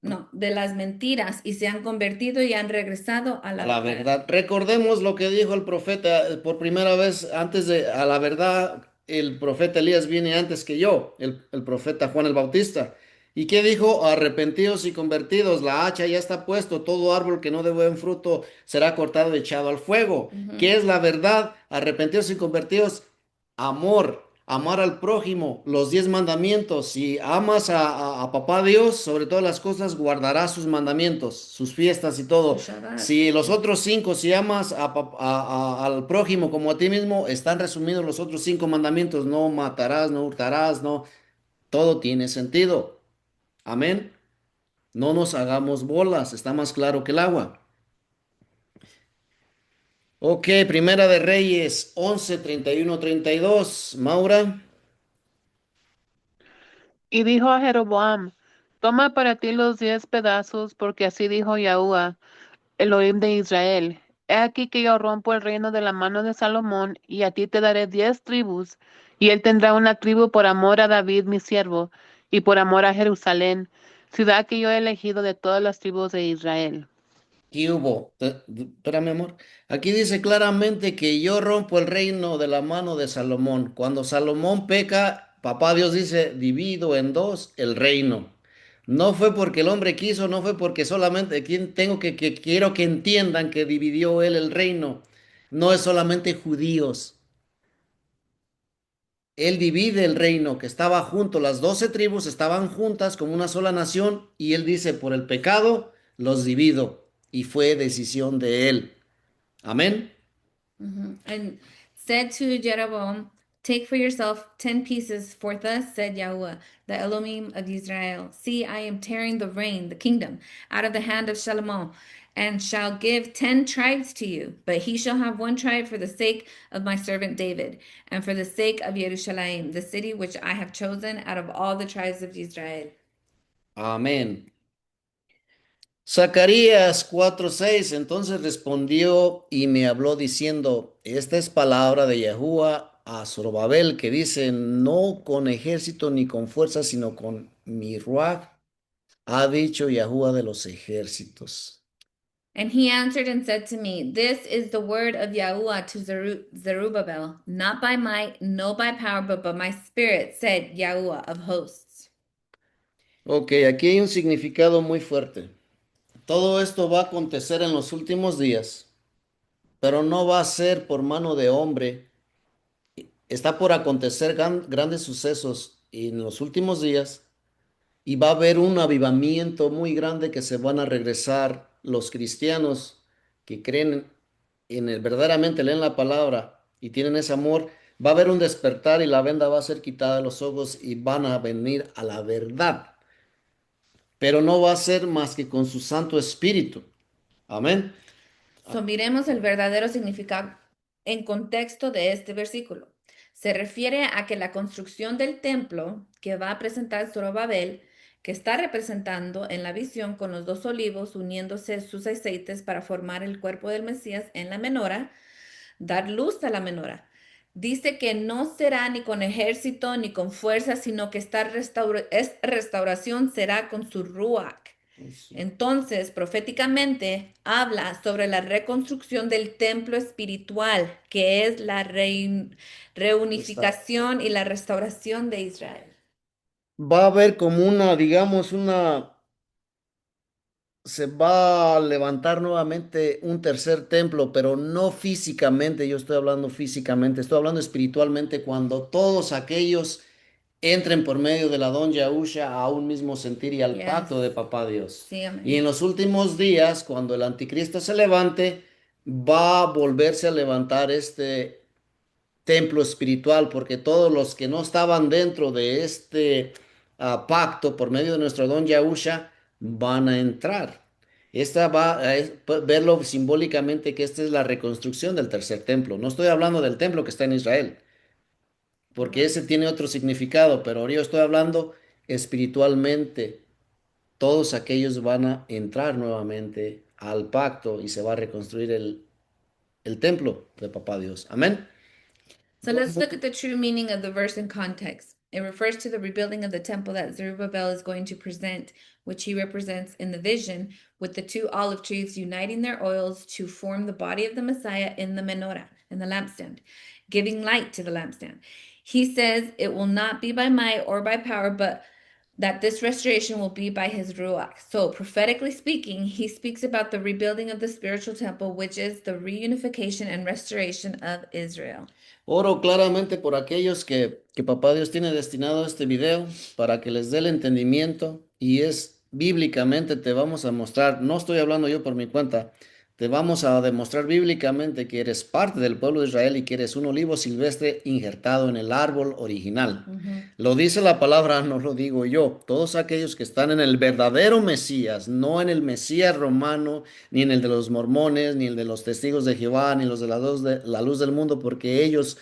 no, de las mentiras y se han convertido y han regresado a la A la verdad. verdad. Recordemos lo que dijo el profeta por primera vez antes a la verdad, el profeta Elías viene antes que yo, el profeta Juan el Bautista. ¿Y qué dijo? Arrepentidos y convertidos, la hacha ya está puesto, todo árbol que no dé buen fruto será cortado y echado al fuego. ¿Qué es la verdad? Arrepentidos y convertidos, amor, amar al prójimo, los 10 mandamientos. Si amas a Papá Dios, sobre todas las cosas, guardarás sus mandamientos, sus fiestas y todo. El Shabbat. Si los otros 5, si amas al prójimo como a ti mismo, están resumidos los otros 5 mandamientos. No matarás, no hurtarás, no. Todo tiene sentido. Amén. No nos hagamos bolas, está más claro que el agua. Ok, Primera de Reyes 11, 31, 32. Maura. Y dijo a Jeroboam, Toma para ti los 10 pedazos, porque así dijo Yahuwah, Elohim de Israel. He aquí que yo rompo el reino de la mano de Salomón, y a ti te daré 10 tribus, y él tendrá una tribu por amor a David mi siervo, y por amor a Jerusalén, ciudad que yo he elegido de todas las tribus de Israel. ¿Qué hubo? Espérame, amor. Aquí dice claramente que yo rompo el reino de la mano de Salomón. Cuando Salomón peca, papá Dios dice, divido en dos el reino. No fue porque el hombre quiso, no fue porque solamente tengo que quiero que entiendan que dividió él el reino. No es solamente judíos. Él divide el reino que estaba junto, las 12 tribus estaban juntas como una sola nación y él dice, por el pecado los divido. Y fue decisión de él. Amén. And said to Jeroboam, take for yourself 10 pieces, for thus said Yahweh, the Elohim of Israel, see, I am tearing the reign, the kingdom, out of the hand of Shalomo, and shall give 10 tribes to you. But he shall have 1 tribe for the sake of my servant David, and for the sake of Jerusalem, the city which I have chosen out of all the tribes of Israel. Amén. Zacarías 4:6. Entonces respondió y me habló diciendo, esta es palabra de Yahuwah a Zorobabel que dice, no con ejército ni con fuerza, sino con mi ruaj, ha dicho Yahuwah de los ejércitos. And he answered and said to me, this is the word of Yahuwah to Zerubbabel, not by might, no by power, but by my spirit, said Yahuwah of hosts. Ok, aquí hay un significado muy fuerte. Todo esto va a acontecer en los últimos días, pero no va a ser por mano de hombre. Está por acontecer grandes sucesos en los últimos días y va a haber un avivamiento muy grande que se van a regresar los cristianos que creen en el verdaderamente leen la palabra y tienen ese amor. Va a haber un despertar y la venda va a ser quitada de los ojos y van a venir a la verdad, pero no va a ser más que con su Santo Espíritu. Amén. So miremos el verdadero significado en contexto de este versículo. Se refiere a que la construcción del templo que va a presentar Zorobabel, que está representando en la visión con los 2 olivos uniéndose sus aceites para formar el cuerpo del Mesías en la menora, dar luz a la menora. Dice que no será ni con ejército ni con fuerza, sino que esta restauración será con su ruach. Entonces, proféticamente, habla sobre la reconstrucción del templo espiritual, que es la reunificación y la restauración de Israel. Va a haber como una, digamos, se va a levantar nuevamente un tercer templo, pero no físicamente, yo estoy hablando físicamente, estoy hablando espiritualmente, cuando todos aquellos entren por medio de la don Yahusha a un mismo sentir y al Yes. pacto de Papá Dios. Sí, amén. Y en los últimos días, cuando el anticristo se levante, va a volverse a levantar este templo espiritual, porque todos los que no estaban dentro de este pacto por medio de nuestro don Yahusha van a entrar. Esta va a verlo simbólicamente que esta es la reconstrucción del tercer templo. No estoy hablando del templo que está en Israel, porque ese tiene otro significado, pero ahora yo estoy hablando espiritualmente. Todos aquellos van a entrar nuevamente al pacto y se va a reconstruir el templo de Papá Dios. Amén. So let's look at the true meaning of the verse in context. It refers to the rebuilding of the temple that Zerubbabel is going to present, which he represents in the vision, with the 2 olive trees uniting their oils to form the body of the Messiah in the menorah, in the lampstand, giving light to the lampstand. He says it will not be by might or by power, but that this restoration will be by his Ruach. So, prophetically speaking, he speaks about the rebuilding of the spiritual temple, which is the reunification and restoration of Israel. Oro claramente por aquellos que Papá Dios tiene destinado este video para que les dé el entendimiento y es bíblicamente te vamos a mostrar, no estoy hablando yo por mi cuenta, te vamos a demostrar bíblicamente que eres parte del pueblo de Israel y que eres un olivo silvestre injertado en el árbol original. Lo dice la palabra, no lo digo yo. Todos aquellos que están en el verdadero Mesías, no en el Mesías romano, ni en el de los mormones, ni el de los testigos de Jehová, ni los de la luz del mundo, porque ellos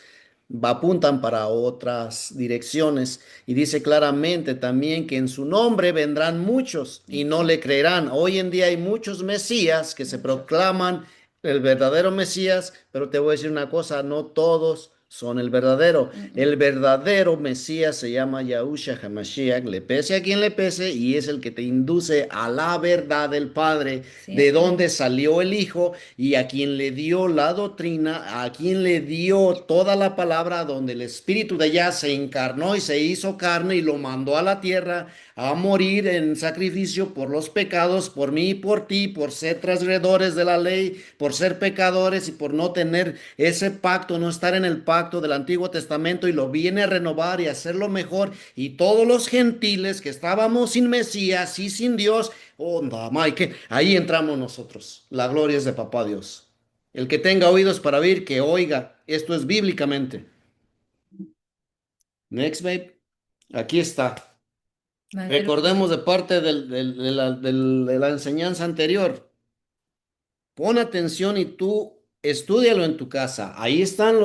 apuntan para otras direcciones. Y dice claramente también que en su nombre vendrán muchos y no le creerán. Hoy en día hay muchos mesías que se Muchos. proclaman el verdadero Mesías, pero te voy a decir una cosa, no todos son el verdadero. Mm-mm. El verdadero Mesías se llama Yahushua HaMashiach, le pese a quien le pese, y es el que te induce a la verdad del Padre, Sí, de amén. dónde salió el Hijo y a quien le dio la doctrina, a quien le dio toda la palabra, donde el Espíritu de allá se encarnó y se hizo carne y lo mandó a la tierra a morir en sacrificio por los pecados, por mí y por ti, por ser transgredores de la ley, por ser pecadores y por no tener ese pacto, no estar en el pacto del Antiguo Testamento, y lo viene a renovar y hacerlo mejor. Y todos los gentiles que estábamos sin Mesías y sin Dios, onda, Mike, ahí entramos nosotros. La gloria es de Papá Dios. El que tenga oídos para oír, que oiga. Esto es bíblicamente. Next, babe. Aquí está. Va a haber Recordemos de parte de la enseñanza anterior. Pon atención y tú estúdialo en tu casa. Ahí están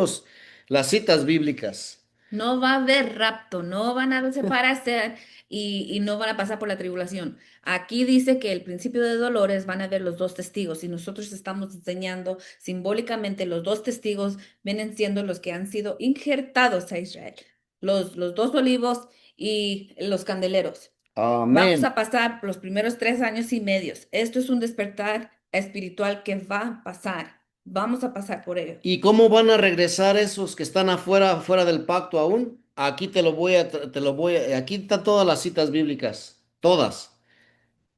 las citas bíblicas. No va a haber rapto, no van a separarse y no van a pasar por la tribulación. Aquí dice que el principio de dolores van a ver los dos testigos y nosotros estamos enseñando simbólicamente los dos testigos vienen siendo los que han sido injertados a Israel, los dos olivos y los candeleros. Vamos Amén. a pasar los primeros 3 años y medios. Esto es un despertar espiritual que va a pasar. Vamos a pasar por ello. ¿Y cómo van a regresar esos que están afuera, fuera del pacto aún? Aquí aquí están todas las citas bíblicas, todas.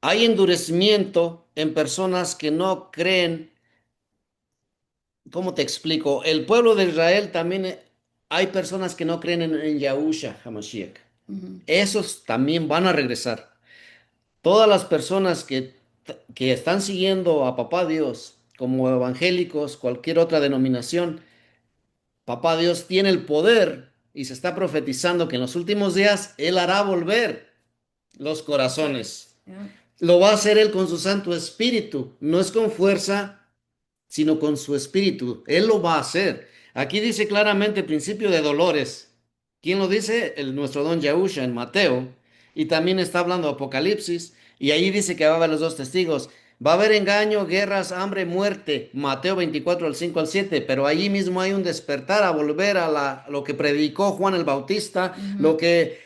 Hay endurecimiento en personas que no creen. ¿Cómo te explico? El pueblo de Israel también, hay personas que no creen en Yahushua HaMashiach. Ujú. Esos también van a regresar. Todas las personas que están siguiendo a Papá Dios, como evangélicos, cualquier otra denominación, Papá Dios tiene el poder y se está profetizando que en los últimos días Él hará volver los corazones. Ya. Lo va a hacer Él con su Santo Espíritu. No es con fuerza, sino con su Espíritu. Él lo va a hacer. Aquí dice claramente el principio de dolores. ¿Quién lo dice? Nuestro don Yahusha en Mateo. Y también está hablando Apocalipsis. Y ahí dice que va a haber los dos testigos. Va a haber engaño, guerras, hambre, muerte. Mateo 24 al 5 al 7. Pero allí mismo hay un despertar a volver a lo que predicó Juan el Bautista. Lo Ujú. que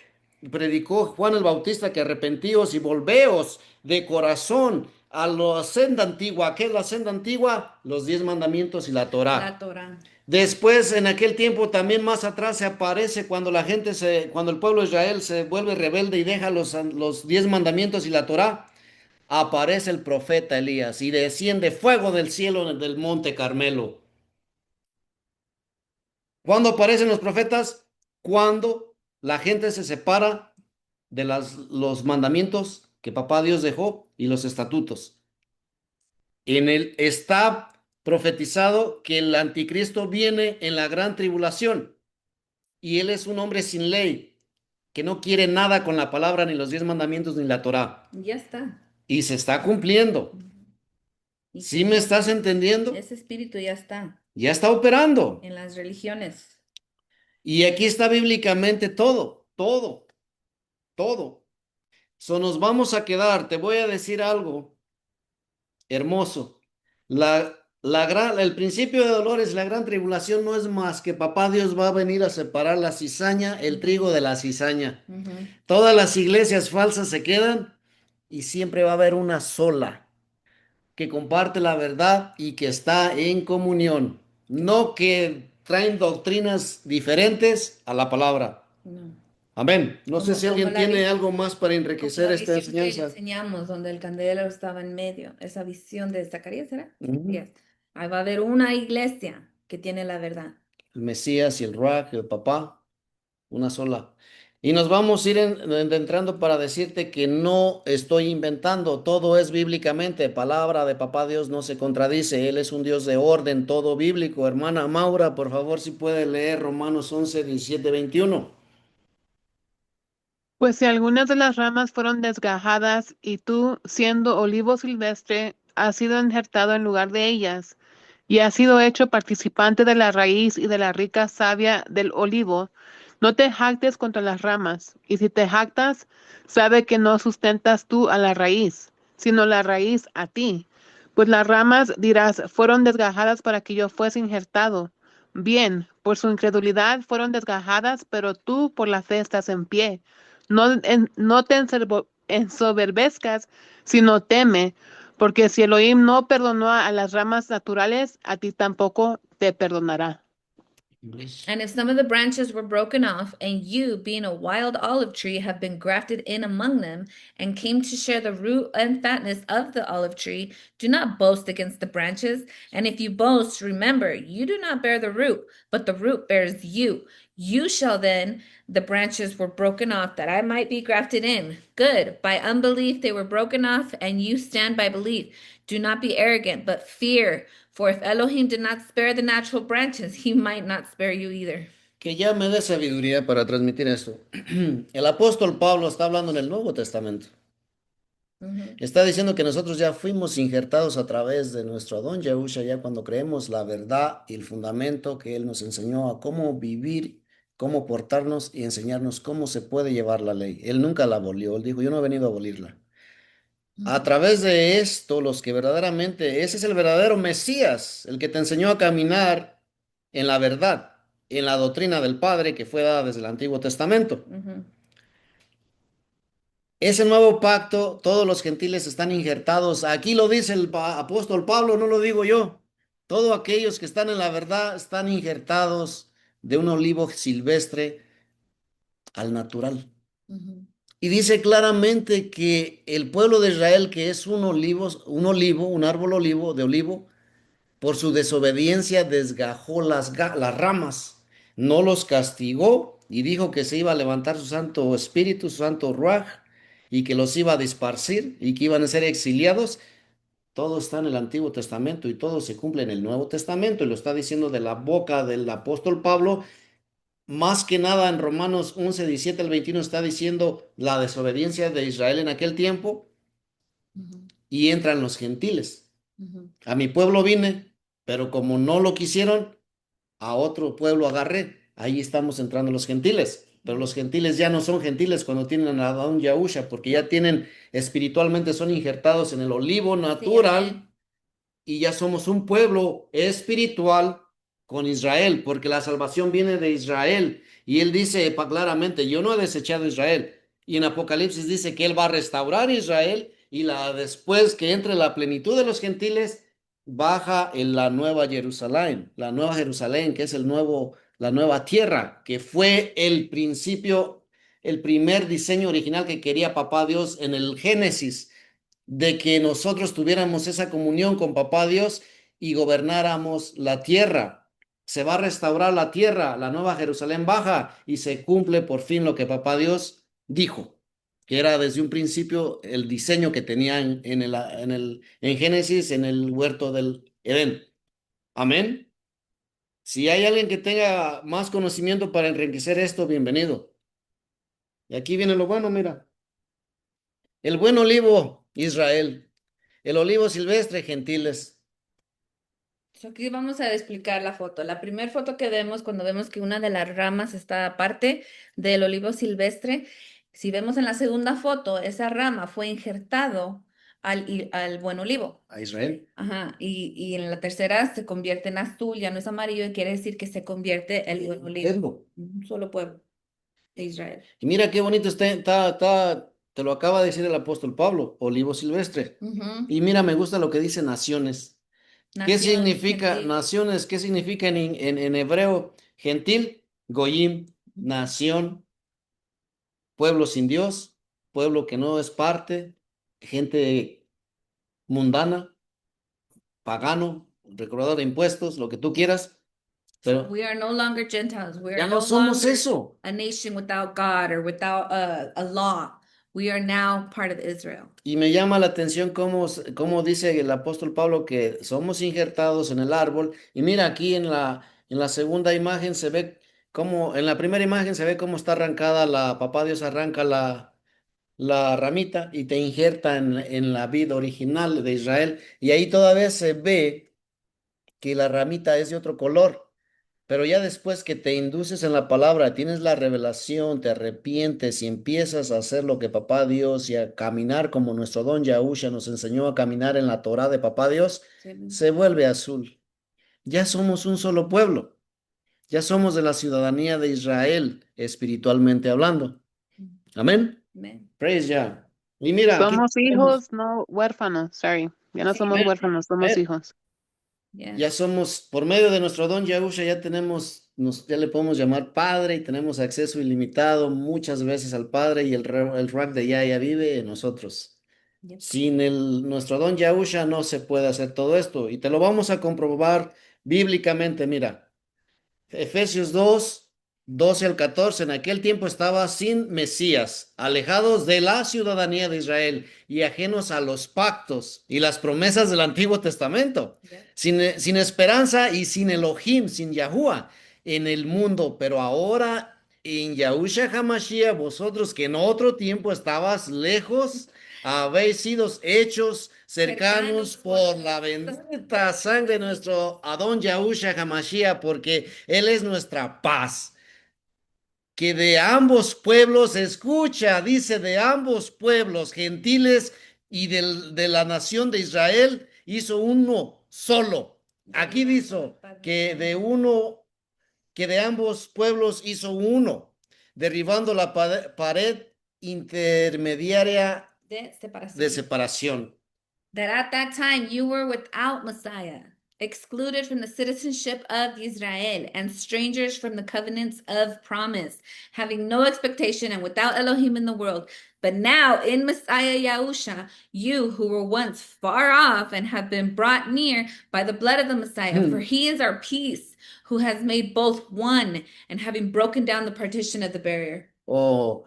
predicó Juan el Bautista, que arrepentíos y volveos de corazón a la senda antigua. ¿Qué es la senda antigua? Los 10 mandamientos y la La Torá. Torah. Después, en aquel tiempo, también más atrás se aparece cuando cuando el pueblo de Israel se vuelve rebelde y deja los 10 mandamientos y la Torá, aparece el profeta Elías y desciende fuego del cielo del monte Carmelo. ¿Cuándo aparecen los profetas? Cuando la gente se separa de los mandamientos que papá Dios dejó y los estatutos. En él está profetizado que el anticristo viene en la gran tribulación y él es un hombre sin ley que no quiere nada con la palabra, ni los 10 mandamientos, ni la Torá. Ya está. Y se está cumpliendo. Y ¿Sí me estás entendiendo? ese espíritu ya está Ya está operando. en las religiones. Y aquí está bíblicamente todo, todo, todo. Nos vamos a quedar, te voy a decir algo hermoso. El principio de dolores, la gran tribulación no es más que papá Dios va a venir a separar la cizaña, el trigo de la cizaña. Ujú. Todas las iglesias falsas se quedan y siempre va a haber una sola que comparte la verdad y que está en comunión. No que traen doctrinas diferentes a la palabra. No. Amén. No sé Como, si como alguien la tiene vis- algo más para como enriquecer la esta visión que enseñanza. enseñamos, donde el candelero estaba en medio, esa visión de Zacarías, ¿era? Ujú. Yes. Ahí va a haber una iglesia que tiene la verdad. El Mesías y el Ruach, el Papá. Una sola. Y nos vamos a ir entrando para decirte que no estoy inventando, todo es bíblicamente, palabra de Papá Dios no se contradice, Él es un Dios de orden, todo bíblico. Hermana Maura, por favor, si puede leer Romanos 11 17 21. Pues si algunas de las ramas fueron desgajadas y tú, siendo olivo silvestre, has sido injertado en lugar de ellas, y has sido hecho participante de la raíz y de la rica savia del olivo. No te jactes contra las ramas, y si te jactas, sabe que no sustentas tú a la raíz, sino la raíz a ti. Pues las ramas, dirás, fueron desgajadas para que yo fuese injertado. Bien, por su incredulidad fueron desgajadas, pero tú por la fe estás en pie. No te ensoberbezcas, sino teme, porque si Elohim no perdonó a las ramas naturales, a ti tampoco te perdonará. And if some of the branches were broken off, and you, being a wild olive tree, have been grafted in among them, and came to share the root and fatness of the olive tree, do not boast against the branches. And if you boast, remember, you do not bear the root, but the root bears you. You shall then, the branches were broken off, that I might be grafted in. Good. By unbelief they were broken off, and you stand by belief. Do not be arrogant, but fear. For if Elohim did not spare the natural branches, he might not spare you either. Que ya me dé sabiduría para transmitir esto. El apóstol Pablo está hablando en el Nuevo Testamento. Está diciendo que nosotros ya fuimos injertados a través de nuestro Adón Yahusha, ya cuando creemos la verdad y el fundamento que Él nos enseñó a cómo vivir, cómo portarnos y enseñarnos cómo se puede llevar la ley. Él nunca la abolió, Él dijo, yo no he venido a abolirla. A través de esto, los que verdaderamente, ese es el verdadero Mesías, el que te enseñó a caminar en la verdad, en la doctrina del Padre que fue dada desde el Antiguo Testamento. Ese nuevo pacto, todos los gentiles están injertados. Aquí lo dice el apóstol Pablo, no lo digo yo. Todos aquellos que están en la verdad están injertados de un olivo silvestre al natural. Y dice claramente que el pueblo de Israel, que es un árbol olivo, de olivo, por su desobediencia desgajó las ramas, no los castigó y dijo que se iba a levantar su Santo Espíritu, su Santo Ruaj, y que los iba a disparcir y que iban a ser exiliados. Todo está en el Antiguo Testamento y todo se cumple en el Nuevo Testamento y lo está diciendo de la boca del apóstol Pablo. Más que nada en Romanos 11, 17 al 21 está diciendo la desobediencia de Israel en aquel tiempo y entran los gentiles. A mi pueblo vine, pero como no lo quisieron, a otro pueblo agarré. Ahí estamos entrando los gentiles. Pero los gentiles ya no son gentiles cuando tienen a Adón Yahusha, porque ya tienen espiritualmente, son injertados en el olivo natural y ya somos un pueblo espiritual con Israel, porque la salvación viene de Israel. Y él dice claramente, yo no he desechado a Israel. Y en Apocalipsis dice que él va a restaurar Israel y después que entre la plenitud de los gentiles, baja en la nueva Jerusalén, que es la nueva tierra, que fue el principio, el primer diseño original que quería Papá Dios en el Génesis de que nosotros tuviéramos esa comunión con Papá Dios y gobernáramos la tierra. Se va a restaurar la tierra, la nueva Jerusalén baja y se cumple por fin lo que Papá Dios dijo, que era desde un principio el diseño que tenían en Génesis, en el huerto del Edén. Amén. Si hay alguien que tenga más conocimiento para enriquecer esto, bienvenido. Y aquí viene lo bueno, mira. El buen olivo, Israel. El olivo silvestre, gentiles. Aquí vamos a explicar la foto. La primera foto que vemos cuando vemos que una de las ramas está aparte del olivo silvestre. Si vemos en la segunda foto, esa rama fue injertado al buen olivo. A Israel. Ajá. Y en la tercera se convierte en azul, ya no es amarillo, y quiere decir que se convierte el buen olivo. Un solo pueblo de Israel. Y mira qué bonito te lo acaba de decir el apóstol Pablo, olivo silvestre. Y mira, me gusta lo que dice naciones. ¿Qué significa gentil. naciones? ¿Qué significa en hebreo? Gentil, goyim, nación, pueblo sin Dios, pueblo que no es parte, gente mundana, pagano, recaudador de impuestos, lo que tú quieras. Pero We are no longer Gentiles. We ya are no no somos longer eso. a nation without God or without a law. We are now part of Israel. Y me llama la atención cómo dice el apóstol Pablo que somos injertados en el árbol. Y mira, aquí en la segunda imagen se ve cómo, en la primera imagen se ve cómo está arrancada papá Dios arranca la ramita y te injerta en la vida original de Israel. Y ahí todavía se ve que la ramita es de otro color. Pero ya después que te induces en la palabra, tienes la revelación, te arrepientes y empiezas a hacer lo que Papá Dios y a caminar como nuestro don Yahusha nos enseñó a caminar en la Torá de Papá Dios, se vuelve azul. Ya somos un solo pueblo. Ya somos de la ciudadanía de Israel, espiritualmente hablando. Amén. Amen. Praise Yah. Y mira, aquí Somos tenemos. hijos, no huérfanos. Sorry. Ya no Sí, somos Amén. huérfanos, somos Amén. hijos. yes. Ya somos, por medio de nuestro don Yahusha, ya tenemos, ya le podemos llamar Padre y tenemos acceso ilimitado muchas veces al Padre y el Ruach de Yah ya vive en nosotros. Yep. Sin nuestro don Yahusha no se puede hacer todo esto y te lo vamos a comprobar bíblicamente. Mira, Efesios 2, 12 al 14. En aquel tiempo estaba sin Mesías, alejados de la ciudadanía de Israel y ajenos a los pactos y las promesas del Antiguo Testamento, Yep. sin esperanza y sin Elohim, sin Yahuwah en el mundo. Pero ahora en Yahusha Hamashiach, vosotros que en otro tiempo estabas lejos, habéis sido hechos cercanos por la bendita sangre de nuestro Adón Yahusha Hamashiach, porque Él es nuestra paz. Que de ambos pueblos, escucha, dice de ambos pueblos, gentiles y de la nación de Israel, hizo uno solo. Aquí dice que de uno, que de ambos pueblos hizo uno, derribando la pared intermediaria De separación. de separación. That at that time you were without Messiah, excluded from the citizenship of Israel, and strangers from the covenants of promise, having no expectation and without Elohim in the world. But now in Messiah Yahusha, you who were once far off and have been brought near by the blood of the Messiah, for he is our peace, who has made both one, and having broken down the partition of the barrier. Oh,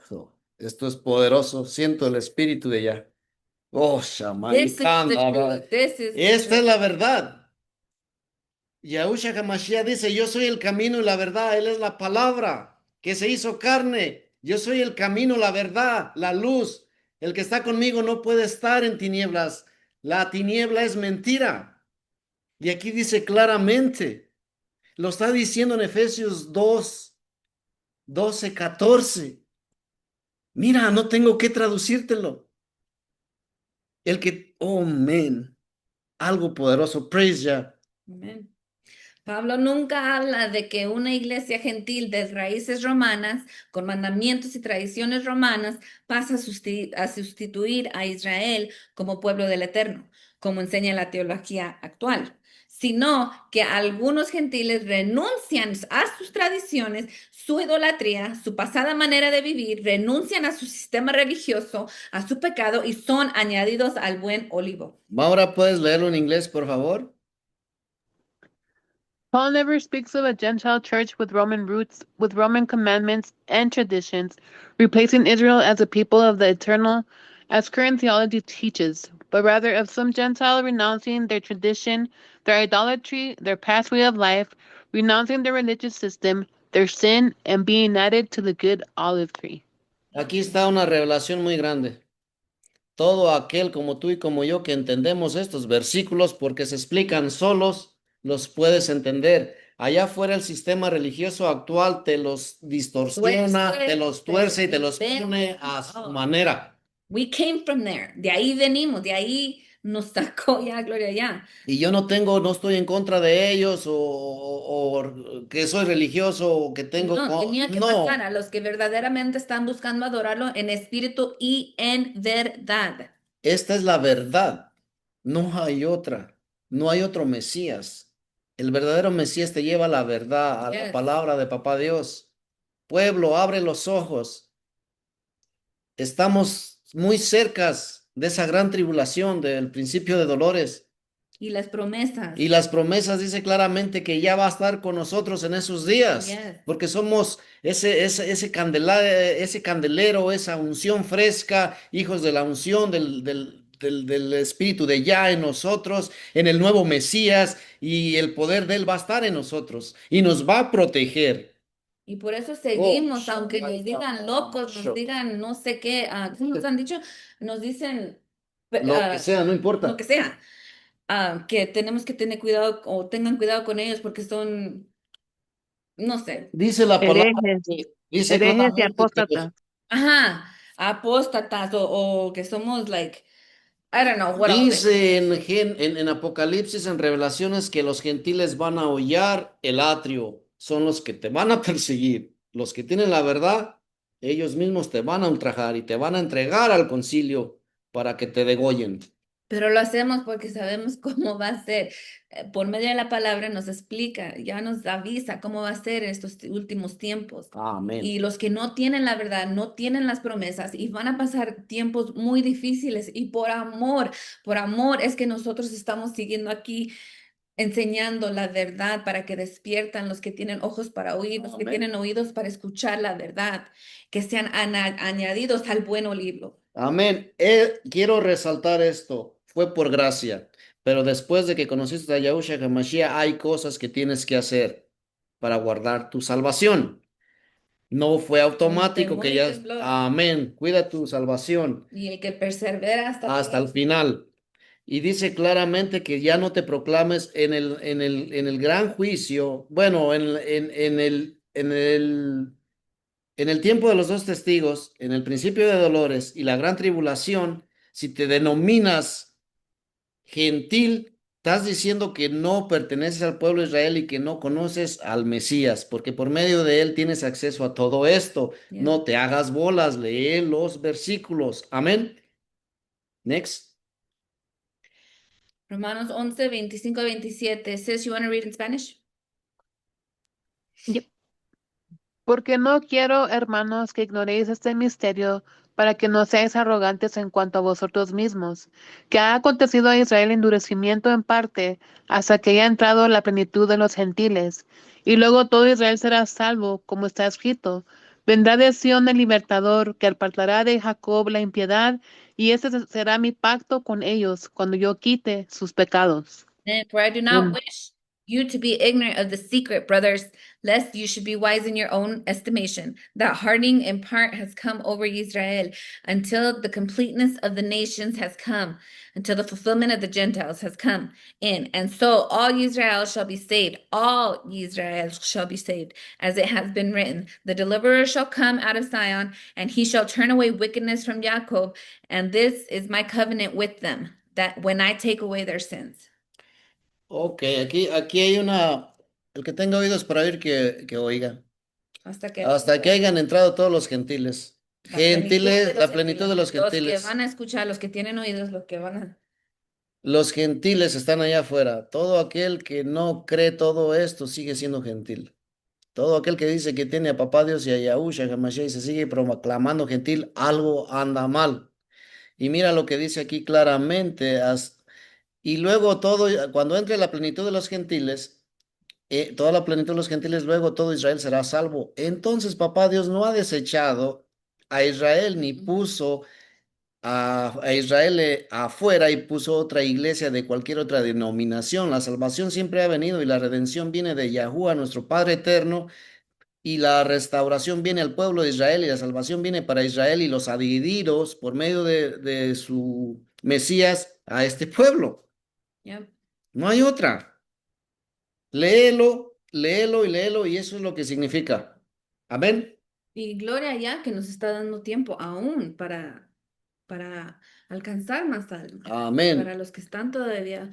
esto es poderoso. Siento el espíritu de ella. Oh, Shammai. This is the truth. This is the Esta es truth. la verdad. Yahushua HaMashiach dice, yo soy el camino y la verdad. Él es la palabra que se hizo carne. Yo soy el camino, la verdad, la luz. El que está conmigo no puede estar en tinieblas. La tiniebla es mentira. Y aquí dice claramente, lo está diciendo en Efesios 2, 12, 14. Mira, no tengo que traducírtelo. El que, oh, man, algo poderoso. Praise Yah. Amen. Pablo nunca habla de que una iglesia gentil de raíces romanas, con mandamientos y tradiciones romanas, pasa a sustituir a Israel como pueblo del Eterno, como enseña la teología actual, sino que algunos gentiles renuncian a sus tradiciones, su idolatría, su pasada manera de vivir, renuncian a su sistema religioso, a su pecado y son añadidos al buen olivo. Maura, ¿puedes leerlo en inglés, por favor? Paul never speaks of a Gentile church with Roman roots, with Roman commandments and traditions, replacing Israel as a people of the eternal, as current theology teaches, but rather of some Gentile renouncing their tradition, their idolatry, their past way of life, renouncing their religious system, their sin, and being added to the good olive tree. Aquí está una revelación muy grande. Todo aquel como tú y como yo que entendemos estos versículos porque se explican solos, los puedes entender. Allá afuera el sistema religioso actual te los distorsiona, te los tuerce y te los pone a su manera. We came from there. De ahí venimos, de ahí nos sacó ya, gloria ya. Y yo no estoy en contra de ellos o que soy religioso o que tengo. No, tenía que No, pasar a los que verdaderamente están buscando adorarlo en espíritu y en verdad. esta es la verdad. No hay otra. No hay otro Mesías. El verdadero Mesías te lleva a la verdad, a la Yes. palabra de Papá Dios. Pueblo, abre los ojos. Estamos muy cercas de esa gran tribulación, del principio de dolores. Y las promesas. Y las promesas dice claramente que ya va a estar con nosotros en esos días, Yes. porque somos ese candelero, esa unción fresca, hijos de la unción del Espíritu de Yah en nosotros, en el nuevo Mesías, y el poder de Él va a estar en nosotros y nos va a proteger. Y por eso seguimos, Oh, aunque nos digan locos, nos digan no sé qué, ¿cómo nos han dicho? Nos dicen Lo que sea, no lo importa. que sea. que tenemos que tener cuidado o tengan cuidado con ellos porque son, no sé, Dice la palabra, Herejes, dice herejes y claramente que los apóstatas. ajá, apóstatas o que somos like, I don't know what else. Dice en Apocalipsis, en Revelaciones, que los gentiles van a hollar el atrio, son los que te van a perseguir. Los que tienen la verdad, ellos mismos te van a ultrajar y te van a entregar al concilio para que te degollen. Pero lo hacemos porque sabemos cómo va a ser. Por medio de la palabra nos explica, ya nos avisa cómo va a ser en estos últimos tiempos. Amén. Y los que no tienen la verdad, no tienen las promesas y van a pasar tiempos muy difíciles. Y por amor es que nosotros estamos siguiendo aquí enseñando la verdad para que despiertan los que tienen ojos para oír, los que Amén. tienen oídos para escuchar la verdad, que sean añadidos al buen libro. Amén. Quiero resaltar esto. Fue por gracia. Pero después de que conociste a Yahushua HaMashiach, hay cosas que tienes que hacer para guardar tu salvación. No fue Con automático temor que y ya. temblor. Amén. Cuida tu salvación Y el que persevera hasta el hasta el final. final. Y dice claramente que ya no te proclames en el gran juicio. Bueno, en el tiempo de los dos testigos, en el principio de dolores y la gran tribulación, si te denominas gentil, estás diciendo que no perteneces al pueblo de Israel y que no conoces al Mesías, porque por medio de él tienes acceso a todo esto. Yeah. No te hagas bolas, lee los versículos. Amén. Next. Romanos 11, 25 a 27. Sis, you want to read in Spanish? Yep. Porque no quiero, hermanos, que ignoréis este misterio, para que no seáis arrogantes en cuanto a vosotros mismos, que ha acontecido a Israel endurecimiento en parte, hasta que haya entrado la plenitud de los gentiles, y luego todo Israel será salvo, como está escrito. Vendrá de Sión el libertador, que apartará de Jacob la impiedad, y este será mi pacto con ellos, cuando yo quite sus pecados. And for I do not Un- wish you to be ignorant of the secret, brothers, lest you should be wise in your own estimation, that hardening in part has come over Israel until the completeness of the nations has come, until the fulfillment of the Gentiles has come in. And so all Israel shall be saved. All Israel shall be saved, as it has been written. The deliverer shall come out of Zion, and he shall turn away wickedness from Jacob. And this is my covenant with them, that when I take away their sins. Ok, aquí hay una. El que tenga oídos para oír, que oiga. Hasta que Hasta que hayan entrado todos los gentiles. la plenitud de Gentiles, los la plenitud de gentiles, los los que gentiles. van a escuchar, los que tienen oídos, los que van a... Los gentiles están allá afuera. Todo aquel que no cree todo esto sigue siendo gentil. Todo aquel que dice que tiene a Papá Dios y a Yahushua HaMashiach y se sigue proclamando gentil, algo anda mal. Y mira lo que dice aquí claramente. Y luego todo, cuando entre la plenitud de los gentiles, toda la plenitud de los gentiles, luego todo Israel será salvo. Entonces, Papá Dios no ha desechado a Israel ni puso a Israel afuera y puso otra iglesia de cualquier otra denominación. La salvación siempre ha venido y la redención viene de Yahuwah, nuestro Padre eterno, y la restauración viene al pueblo de Israel y la salvación viene para Israel y los adheridos por medio de su Mesías a este pueblo. Yep. No hay otra. Léelo, léelo y léelo y eso es lo que significa. Amén. Y gloria ya que nos está dando tiempo aún para alcanzar más almas, Amén. para los que están todavía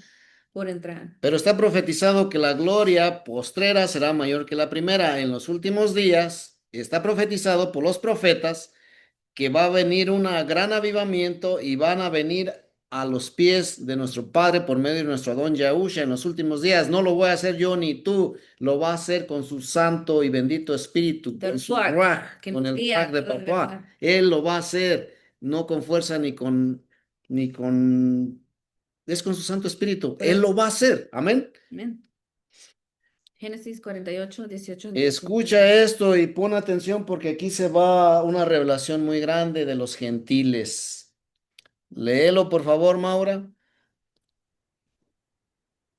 por entrar. Pero está profetizado que la gloria postrera será mayor que la primera. En los últimos días está profetizado por los profetas que va a venir un gran avivamiento y van a venir a los pies de nuestro Padre por medio de nuestro Adón Yahusha en los últimos días. No lo voy a hacer yo ni tú, lo va a hacer con su santo y bendito Espíritu, Del con su Ruach, Ruach, que con el Ruach envía de la papá. verdad. Él lo va a hacer, no con fuerza es con su Santo Espíritu. Él Pero, lo va a hacer. Amén. amén. Génesis 48, 18, 19. Escucha esto y pon atención porque aquí se va una revelación muy grande de los gentiles. Léelo, por favor, Maura.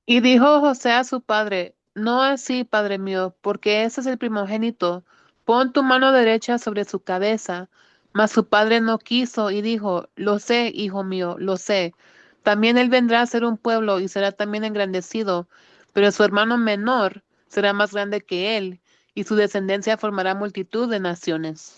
Y dijo José a su padre, no así, padre mío, porque ese es el primogénito. Pon tu mano derecha sobre su cabeza. Mas su padre no quiso y dijo, lo sé, hijo mío, lo sé. También él vendrá a ser un pueblo y será también engrandecido, pero su hermano menor será más grande que él, y su descendencia formará multitud de naciones.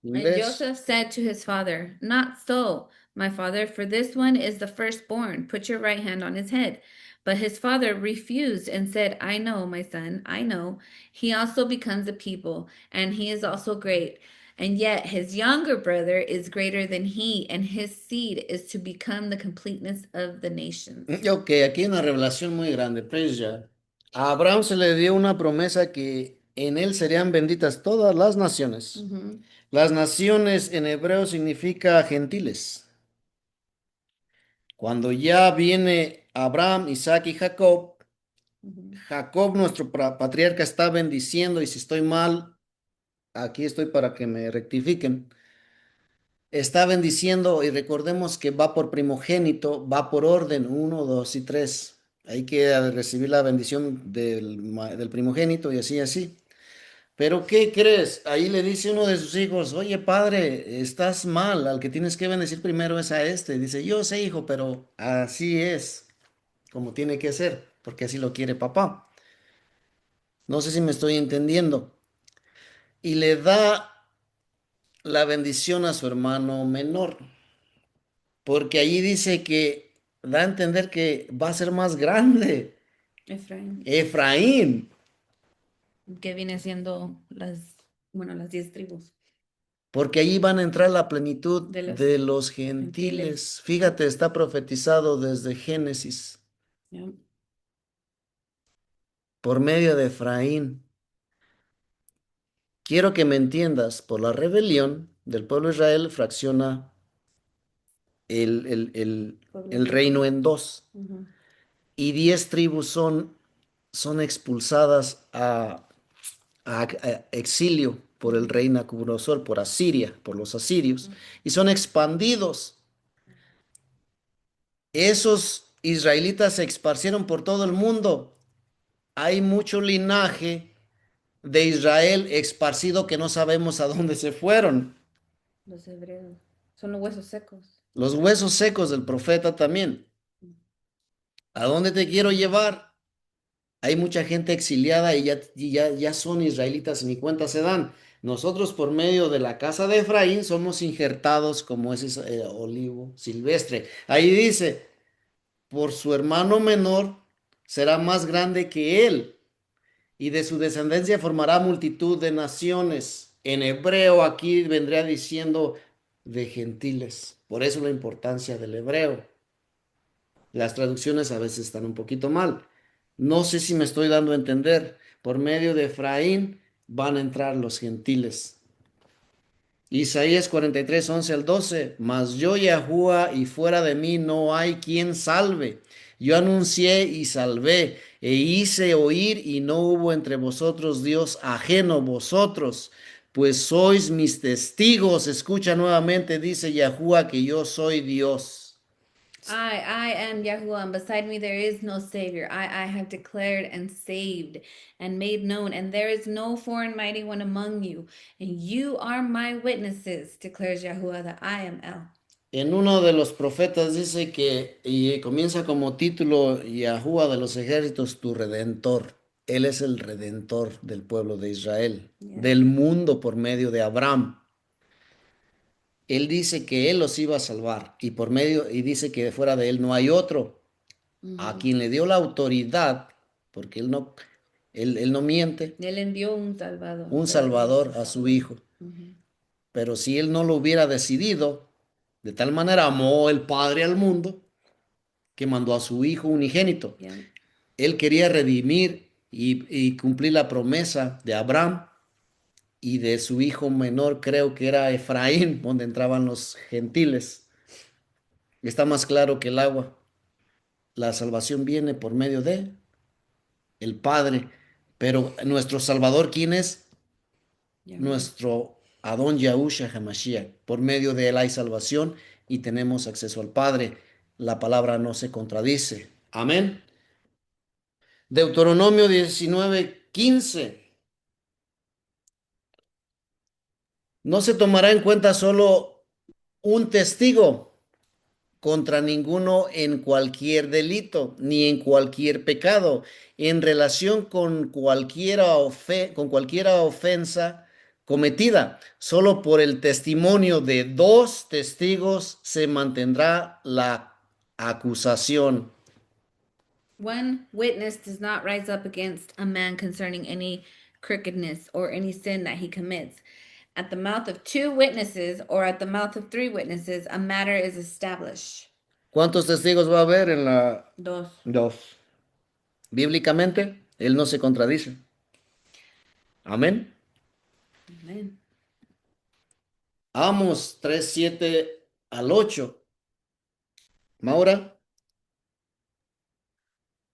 And ¿Ves? Joseph said to his father, Not so, my father, for this one is the firstborn. Put your right hand on his head. But his father refused and said, I know, my son, I know. He also becomes a people, and he is also great. And yet his younger brother is greater than he, and his seed is to become the completeness of the nations. Ok, aquí hay una revelación muy grande. Praise ya. A Abraham se le dio una promesa que en él serían benditas todas las naciones. Mhm. Las naciones en hebreo significa gentiles. Cuando ya viene Abraham, Isaac y Jacob, Mhm. Jacob, nuestro patriarca, está bendiciendo, y si estoy mal, aquí estoy para que me rectifiquen. Está bendiciendo, y recordemos que va por primogénito, va por orden, uno, dos y tres. Hay que recibir la bendición del primogénito y así, así. Pero ¿qué crees? Ahí le dice uno de sus hijos, oye padre, estás mal, al que tienes que bendecir primero es a este. Dice, yo sé hijo, pero así es como tiene que ser, porque así lo quiere papá. No sé si me estoy entendiendo. Y le da la bendición a su hermano menor, porque allí dice que da a entender que va a ser más grande, Efraín, Efraín, que viene siendo las 10 tribus porque allí van a entrar la plenitud de los de los gentiles. gentiles. Fíjate, está profetizado desde Génesis Yeah. por medio de Efraín. Quiero que me entiendas, por la rebelión del pueblo de Israel fracciona el, el, el, Pueblo el entero. reino en dos, Ujú. y 10 tribus son expulsadas a exilio por el rey Nabucodonosor, por Asiria, por los asirios, y son expandidos. Esos israelitas se esparcieron por todo el mundo. Hay mucho linaje de Israel esparcido que no sabemos a dónde se fueron. Los hebreos. Son los huesos secos. Los huesos secos del profeta también. ¿A dónde te quiero llevar? Hay mucha gente exiliada y ya son israelitas y ni cuenta se dan. Nosotros por medio de la casa de Efraín somos injertados como ese olivo silvestre. Ahí dice, por su hermano menor será más grande que él, y de su descendencia formará multitud de naciones. En hebreo aquí vendría diciendo de gentiles. Por eso la importancia del hebreo. Las traducciones a veces están un poquito mal. No sé si me estoy dando a entender. Por medio de Efraín van a entrar los gentiles. Isaías 43, 11 al 12. Mas yo, Yahuwah, y fuera de mí no hay quien salve. Yo anuncié y salvé, e hice oír, y no hubo entre vosotros Dios ajeno a vosotros, pues sois mis testigos. Escucha nuevamente, dice Yahuwah, que yo soy Dios. I am Yahuwah, and beside me there is no Savior. I have declared and saved and made known, and there is no foreign mighty one among you. And you are my witnesses, declares Yahuwah, that I am El. En uno de los profetas dice que, y comienza como título, Yahuwah de los ejércitos, tu redentor. Él es el redentor del pueblo de Israel, Yeah. del mundo por medio de Abraham. Él dice que él los iba a salvar, y por medio, y dice que fuera de él no hay otro. A Mhm. quien le dio la autoridad, porque él no miente, Él envió un Salvador, un pero él es salvador el a su Salvador. hijo. Mhm. Pero si él no lo hubiera decidido, de tal manera amó el Padre al mundo, que mandó a su Hijo unigénito. Yeah. Él quería redimir y cumplir la promesa de Abraham y de su hijo menor, creo que era Efraín, donde entraban los gentiles. Está más claro que el agua. La salvación viene por medio de el Padre. Pero nuestro Salvador, ¿quién es? Yahuwah. Nuestro Adón Yahusha Hamashiach. Por medio de él hay salvación y tenemos acceso al Padre. La palabra no se contradice. Amén. Deuteronomio 19:15. No se tomará en cuenta solo un testigo, contra ninguno en cualquier delito, ni en cualquier pecado, en relación con cualquiera ofensa cometida. Solo por el testimonio de dos testigos se mantendrá la acusación. One witness does not rise up against a man concerning any crookedness or any sin that he commits. At the mouth of two witnesses or at the mouth of three witnesses, a matter is established. ¿Cuántos testigos va a haber en la Dos. dos? Bíblicamente, él no se contradice. Amén. Amen. Amos 3:7 al 8. Maura.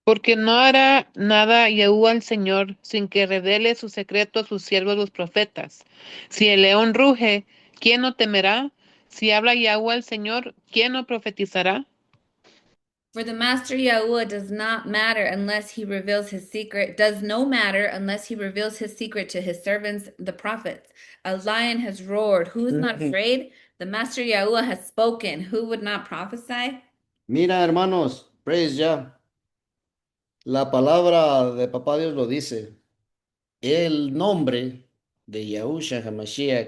Porque no hará nada Yahúa al Señor sin que revele su secreto a sus siervos los profetas. Si el león ruge, ¿quién no temerá? Si habla Yahúa al Señor, ¿quién no profetizará? For the master Yahuwah does not matter unless he reveals his secret, does no matter unless he reveals his secret to his servants, the prophets. A lion has roared. Who is not afraid? The master Yahuwah has spoken. Who would not prophesy? Mira, hermanos, praise ya. La palabra de Papá Dios lo dice. El nombre de Yahushua HaMashiach,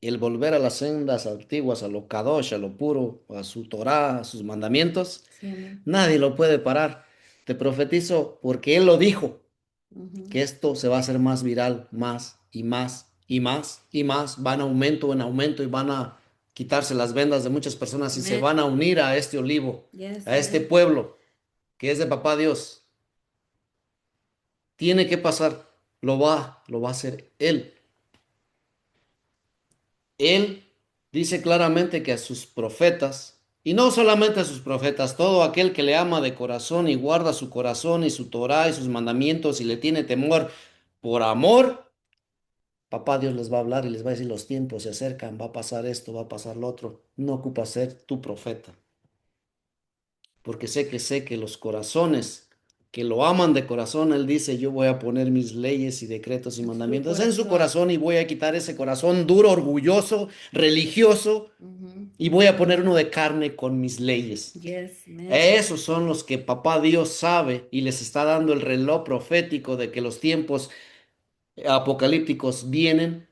el volver a las sendas antiguas, a lo Kadosh, a lo puro, a su Torah, a sus mandamientos, Sí, amén. nadie lo puede parar. Te profetizo porque Él lo dijo, Ujú. que esto se va a hacer más viral, más y más y más y más. Van en aumento y van a quitarse las vendas de muchas personas y se Amén. van a unir a este olivo, Yes, a este amen. pueblo que es de Papá Dios. Tiene que pasar, lo va a hacer Él. Él dice claramente que a sus profetas, y no solamente a sus profetas, todo aquel que le ama de corazón y guarda su corazón y su Torah y sus mandamientos y le tiene temor por amor, Papá Dios les va a hablar y les va a decir los tiempos se acercan, va a pasar esto, va a pasar lo otro. No ocupa ser tu profeta, porque sé que los corazones que lo aman de corazón, Él dice, yo voy a poner mis leyes y decretos y En su mandamientos en su corazón. corazón y voy a quitar ese corazón duro, orgulloso, religioso Ujú. y voy a poner uno de carne con mis leyes. Yes, amen. Esos son los que Papá Dios sabe y les está dando el reloj profético de que los tiempos apocalípticos vienen,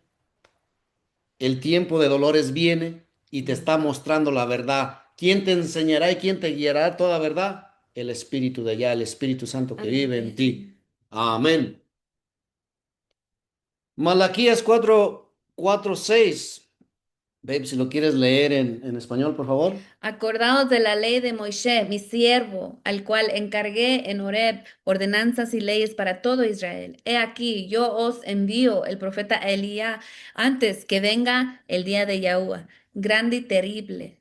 el tiempo de dolores viene y te está mostrando la verdad. ¿Quién te enseñará y quién te guiará a toda verdad? El Espíritu de allá, el Espíritu Santo que vive en ti. Amén. Malaquías 4:6. Babe, si lo quieres leer en español, por favor. Acordaos de la ley de Moisés, mi siervo, al cual encargué en Horeb ordenanzas y leyes para todo Israel. He aquí, yo os envío el profeta Elías antes que venga el día de Yahuwah, grande y terrible.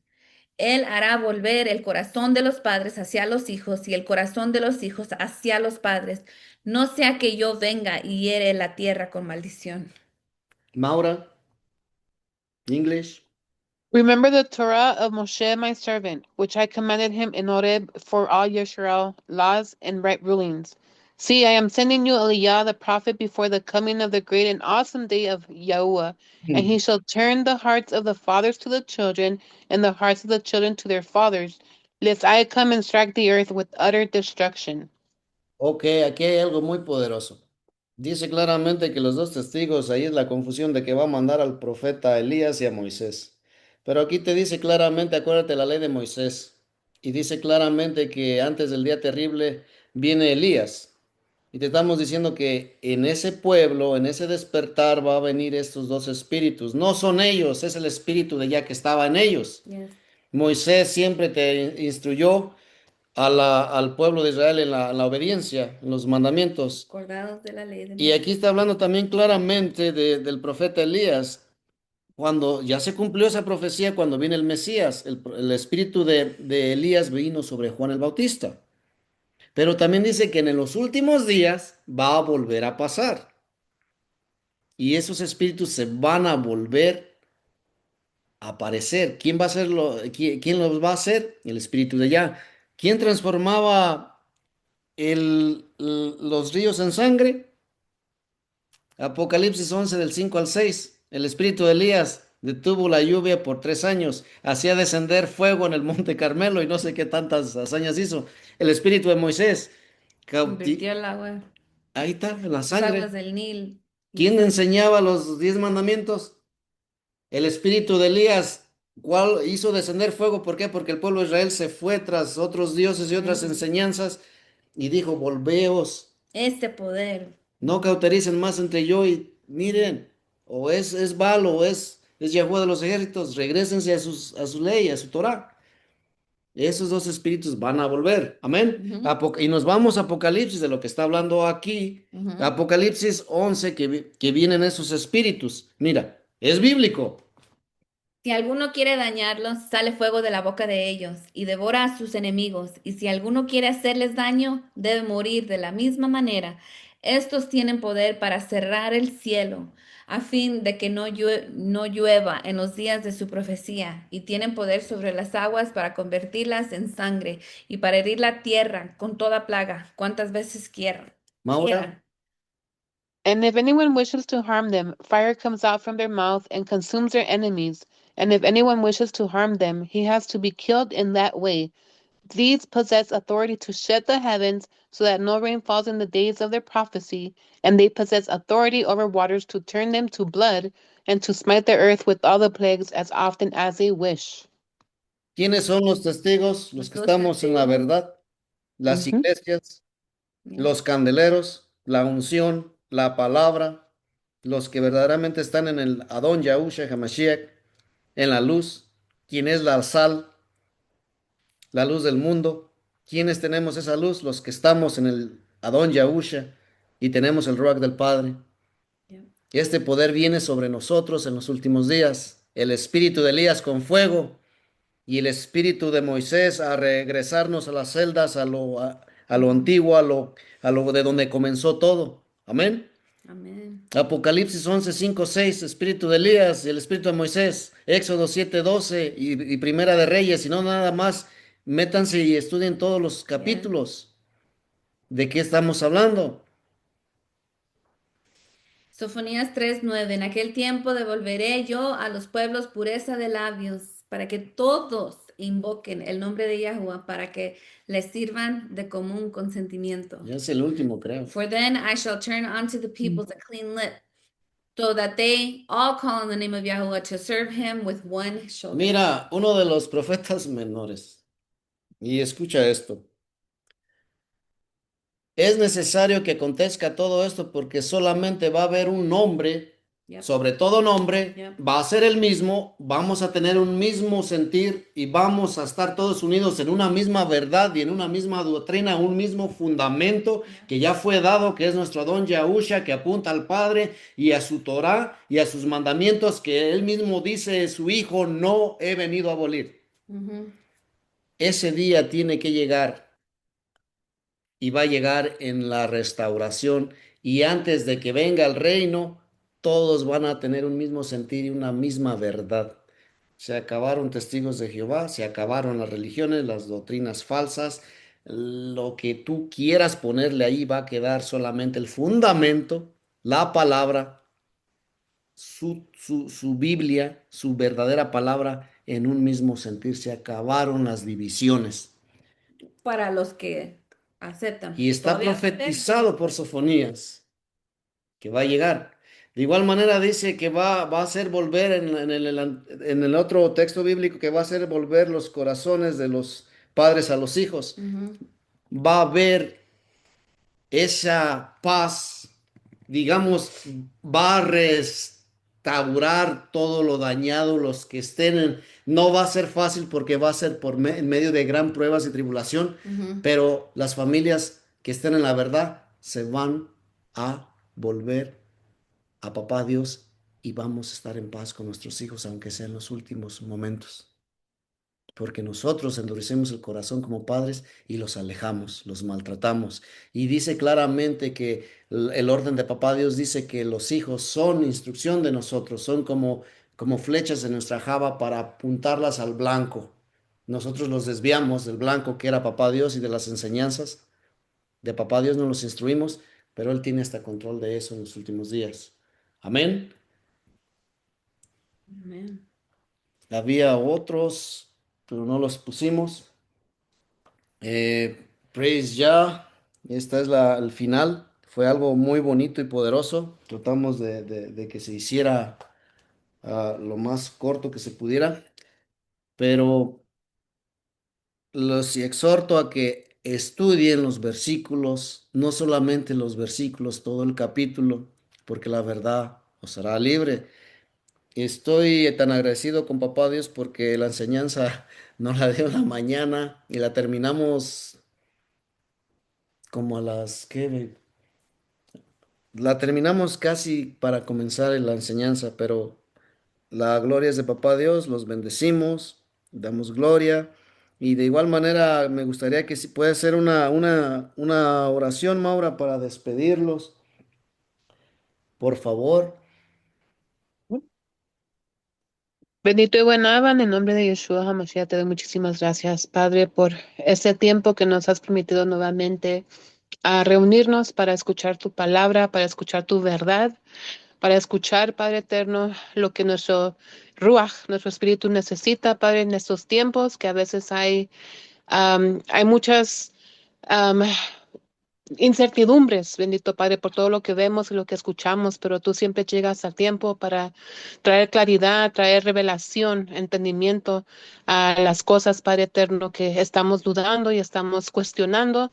Él hará volver el corazón de los padres hacia los hijos y el corazón de los hijos hacia los padres, no sea que yo venga y hiere la tierra con maldición. Maura, English. Remember the Torah of Moshe my servant, which I commanded him in Horeb for all Yisrael, laws and right rulings. See, I am sending you Eliah the prophet before the coming of the great and awesome day of Yahuwah, and he shall turn the hearts of the fathers to the children, and the hearts of the children to their fathers, lest I come and strike the earth with utter destruction. Ok, aquí hay algo muy poderoso. Dice claramente que los dos testigos, ahí es la confusión de que va a mandar al profeta Elías y a Moisés. Pero aquí te dice claramente, acuérdate la ley de Moisés. Y dice claramente que antes del día terrible viene Elías. Y te estamos diciendo que en ese pueblo, en ese despertar, va a venir estos dos espíritus. No son ellos, es el espíritu de ya que estaba en ellos. Yes. Moisés siempre te instruyó al pueblo de Israel en la obediencia, en los mandamientos. Acordaos de la ley de Y aquí Moisés. está hablando también claramente del profeta Elías, cuando ya se cumplió esa profecía, cuando viene el Mesías, el espíritu de Elías vino sobre Juan el Bautista. Pero también dice que en los últimos días va a volver a pasar. Y esos espíritus se van a volver a aparecer. ¿Quién va a hacerlo? ¿Quién los va a hacer? El espíritu de allá. ¿Quién transformaba los ríos en sangre? Apocalipsis 11 del 5 al 6. El espíritu de Elías detuvo la lluvia por 3 años, hacía descender fuego en el monte Carmelo y no sé qué tantas hazañas hizo. El espíritu de Moisés, Convirtió el agua, ahí está, en la las aguas sangre. del Nil en ¿Quién sangre. enseñaba los 10 mandamientos? El espíritu de Elías, ¿cuál hizo descender fuego? ¿Por qué? Porque el pueblo de Israel se fue tras otros dioses y otras Ujú. enseñanzas y dijo, volveos, Este poder. no cautericen más entre yo y miren, o es Baal o es Yahweh de los ejércitos, regrésense a su ley, a su Torah. Esos dos espíritus van a volver. Amén. Ujú, Y nos vamos a Apocalipsis, de lo que está hablando aquí. ujú. Apocalipsis 11, que vienen esos espíritus. Mira, es bíblico. Si alguno quiere dañarlos, sale fuego de la boca de ellos y devora a sus enemigos. Y si alguno quiere hacerles daño, debe morir de la misma manera. Estos tienen poder para cerrar el cielo, a fin de que no llueva en los días de su profecía, y tienen poder sobre las aguas para convertirlas en sangre y para herir la tierra con toda plaga, cuantas veces quieran. Maura, Quieran. And if anyone wishes to harm them, fire comes out from their mouth and consumes their enemies. And if anyone wishes to harm them, he has to be killed in that way. These possess authority to shut the heavens so that no rain falls in the days of their prophecy, and they possess authority over waters to turn them to blood and to smite the earth with all the plagues as often as they wish. ¿quiénes son los testigos? Los Los que dos estamos en la testigos. verdad, las Mhm. iglesias, Ya, los candeleros, la unción, la palabra, los que verdaderamente están en el Adón Yahusha Hamashiach, en la luz, quien es la luz del mundo. ¿Quiénes tenemos esa luz? Los que estamos en el Adón Yahusha y tenemos el Ruach del Padre. ya. Este poder viene sobre nosotros en los últimos días. El espíritu de Elías con fuego y el espíritu de Moisés a regresarnos a las celdas, a lo Ujú. antiguo, a lo de donde comenzó todo. Amén. Amén. Apocalipsis 11 5 6 espíritu de Elías y el espíritu de Moisés. Éxodo 7 12 y Primera de Reyes, y no nada más, métanse y estudien todos los Ya. capítulos. ¿De qué estamos hablando? Sofonías 3:9. En aquel tiempo devolveré yo a los pueblos pureza de labios, para que todos invoquen el nombre de Yahuwah, para que les sirvan de común consentimiento. Ya es el último, creo. For then I shall turn unto the peoples a clean lip, so that they all call on the name of Yahuwah to serve him with one shoulder. Mira, uno de los profetas menores, y escucha esto. Es necesario que acontezca todo esto porque solamente va a haber un nombre, Yep, sobre todo nombre, yep, va a ser el mismo, vamos a tener un mismo sentir y vamos a estar todos unidos en una misma verdad y en una misma doctrina, un mismo fundamento yep. que ya fue dado, que es nuestro don Yahusha, que apunta al Padre y a su Torah y a sus mandamientos que él mismo dice, su Hijo, no he venido a abolir. Ujú. Ese día tiene que llegar y va a llegar en la restauración. Y antes de que venga el reino, todos van a tener un mismo sentir y una misma verdad. Se acabaron testigos de Jehová, se acabaron las religiones, las doctrinas falsas. Lo que tú quieras ponerle ahí va a quedar solamente el fundamento, la palabra, su Biblia, su verdadera palabra en un mismo sentir. Se acabaron las divisiones. Para los que aceptan. Y está Todavía profetizado por Sofonías que va a llegar. De igual manera dice que va a hacer volver en el otro texto bíblico, que va a hacer volver los corazones de los padres a los hijos. Ujú. Va a haber esa paz, digamos, va a restaurar todo lo dañado, los que estén no va a ser fácil porque va a ser en medio de gran pruebas y tribulación, Ujú. pero las familias que estén en la verdad se van a volver a papá Dios y vamos a estar en paz con nuestros hijos, aunque sean los últimos momentos. Porque nosotros endurecemos el corazón como padres y los alejamos, los maltratamos. Y dice claramente que el orden de papá Dios dice que los hijos son instrucción de nosotros, son como flechas de nuestra java para apuntarlas al blanco. Nosotros los desviamos del blanco que era papá Dios y de las enseñanzas de papá Dios, no los instruimos, pero Él tiene hasta control de eso en los últimos días. Amén. Amen. Había otros, pero no los pusimos. Praise Yah, esta es el final. Fue algo muy bonito y poderoso. Tratamos de que se hiciera lo más corto que se pudiera, pero los exhorto a que estudien los versículos, no solamente los versículos, todo el capítulo, porque la verdad os hará libre. Estoy tan agradecido con Papá Dios porque la enseñanza nos la dio en la mañana y la terminamos como a las, ¿qué? La terminamos casi para comenzar la enseñanza, pero la gloria es de Papá Dios, los bendecimos, damos gloria. Y de igual manera me gustaría que si puede ser una oración, Maura, para despedirlos, por favor. Bendito y buen Abba, en el nombre de Yeshua HaMashiach, te doy muchísimas gracias, Padre, por este tiempo que nos has permitido nuevamente a reunirnos para escuchar tu palabra, para escuchar tu verdad, para escuchar, Padre eterno, lo que nuestro Ruach, nuestro espíritu necesita, Padre, en estos tiempos que a veces hay muchas incertidumbres, bendito Padre, por todo lo que vemos y lo que escuchamos, pero tú siempre llegas a tiempo para traer claridad, traer revelación, entendimiento a las cosas, Padre eterno, que estamos dudando y estamos cuestionando,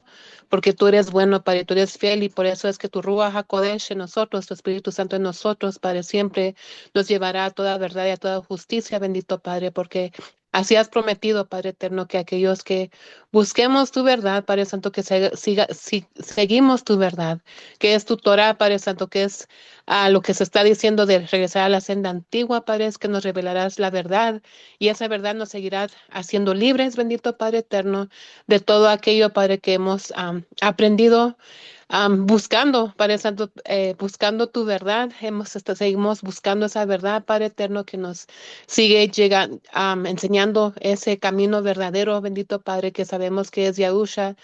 porque tú eres bueno, Padre, tú eres fiel y por eso es que tu Ruach HaKodesh en nosotros, tu Espíritu Santo en nosotros, Padre, siempre nos llevará a toda verdad y a toda justicia, bendito Padre, porque así has prometido, Padre eterno, que aquellos que busquemos tu verdad, Padre Santo, que seguimos tu verdad, que es tu Torah, Padre Santo, que es lo que se está diciendo de regresar a la senda antigua, Padre, es que nos revelarás la verdad y esa verdad nos seguirá haciendo libres, bendito Padre eterno, de todo aquello, Padre, que hemos aprendido buscando, Padre Santo, buscando tu verdad, seguimos buscando esa verdad, Padre eterno, que nos sigue llegando, enseñando ese camino verdadero, bendito Padre, que sabemos que es Yahusha,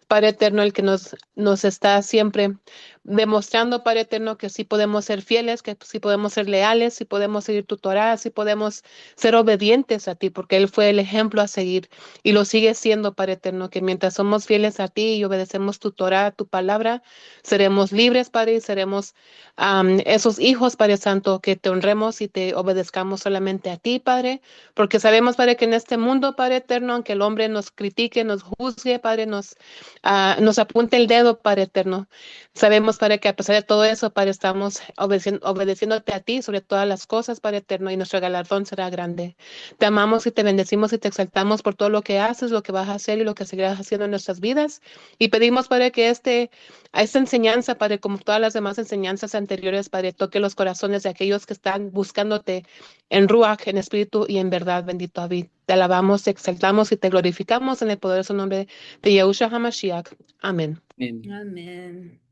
Padre eterno, el que nos está siempre demostrando, Padre eterno, que sí podemos ser fieles, que sí podemos ser leales, sí podemos seguir tu Torah, sí podemos ser obedientes a ti, porque Él fue el ejemplo a seguir y lo sigue siendo, Padre eterno, que mientras somos fieles a ti y obedecemos tu Torah, tu palabra, seremos libres, Padre, y seremos esos hijos, Padre Santo, que te honremos y te obedezcamos solamente a ti, Padre, porque sabemos, Padre, que en este mundo, Padre eterno, aunque el hombre nos critique, nos juzgue, Padre, nos apunte el dedo, Padre eterno. Sabemos, Padre, que a pesar de todo eso, Padre, estamos obedeciéndote a ti sobre todas las cosas, Padre eterno, y nuestro galardón será grande. Te amamos y te bendecimos y te exaltamos por todo lo que haces, lo que vas a hacer y lo que seguirás haciendo en nuestras vidas. Y pedimos, Padre, que a esta enseñanza, Padre, como todas las demás enseñanzas anteriores, Padre, toque los corazones de aquellos que están buscándote en Ruach, en espíritu y en verdad, bendito David. Te alabamos, te exaltamos y te glorificamos en el poderoso nombre de Yahushua HaMashiach. Amén. Amén. Amen.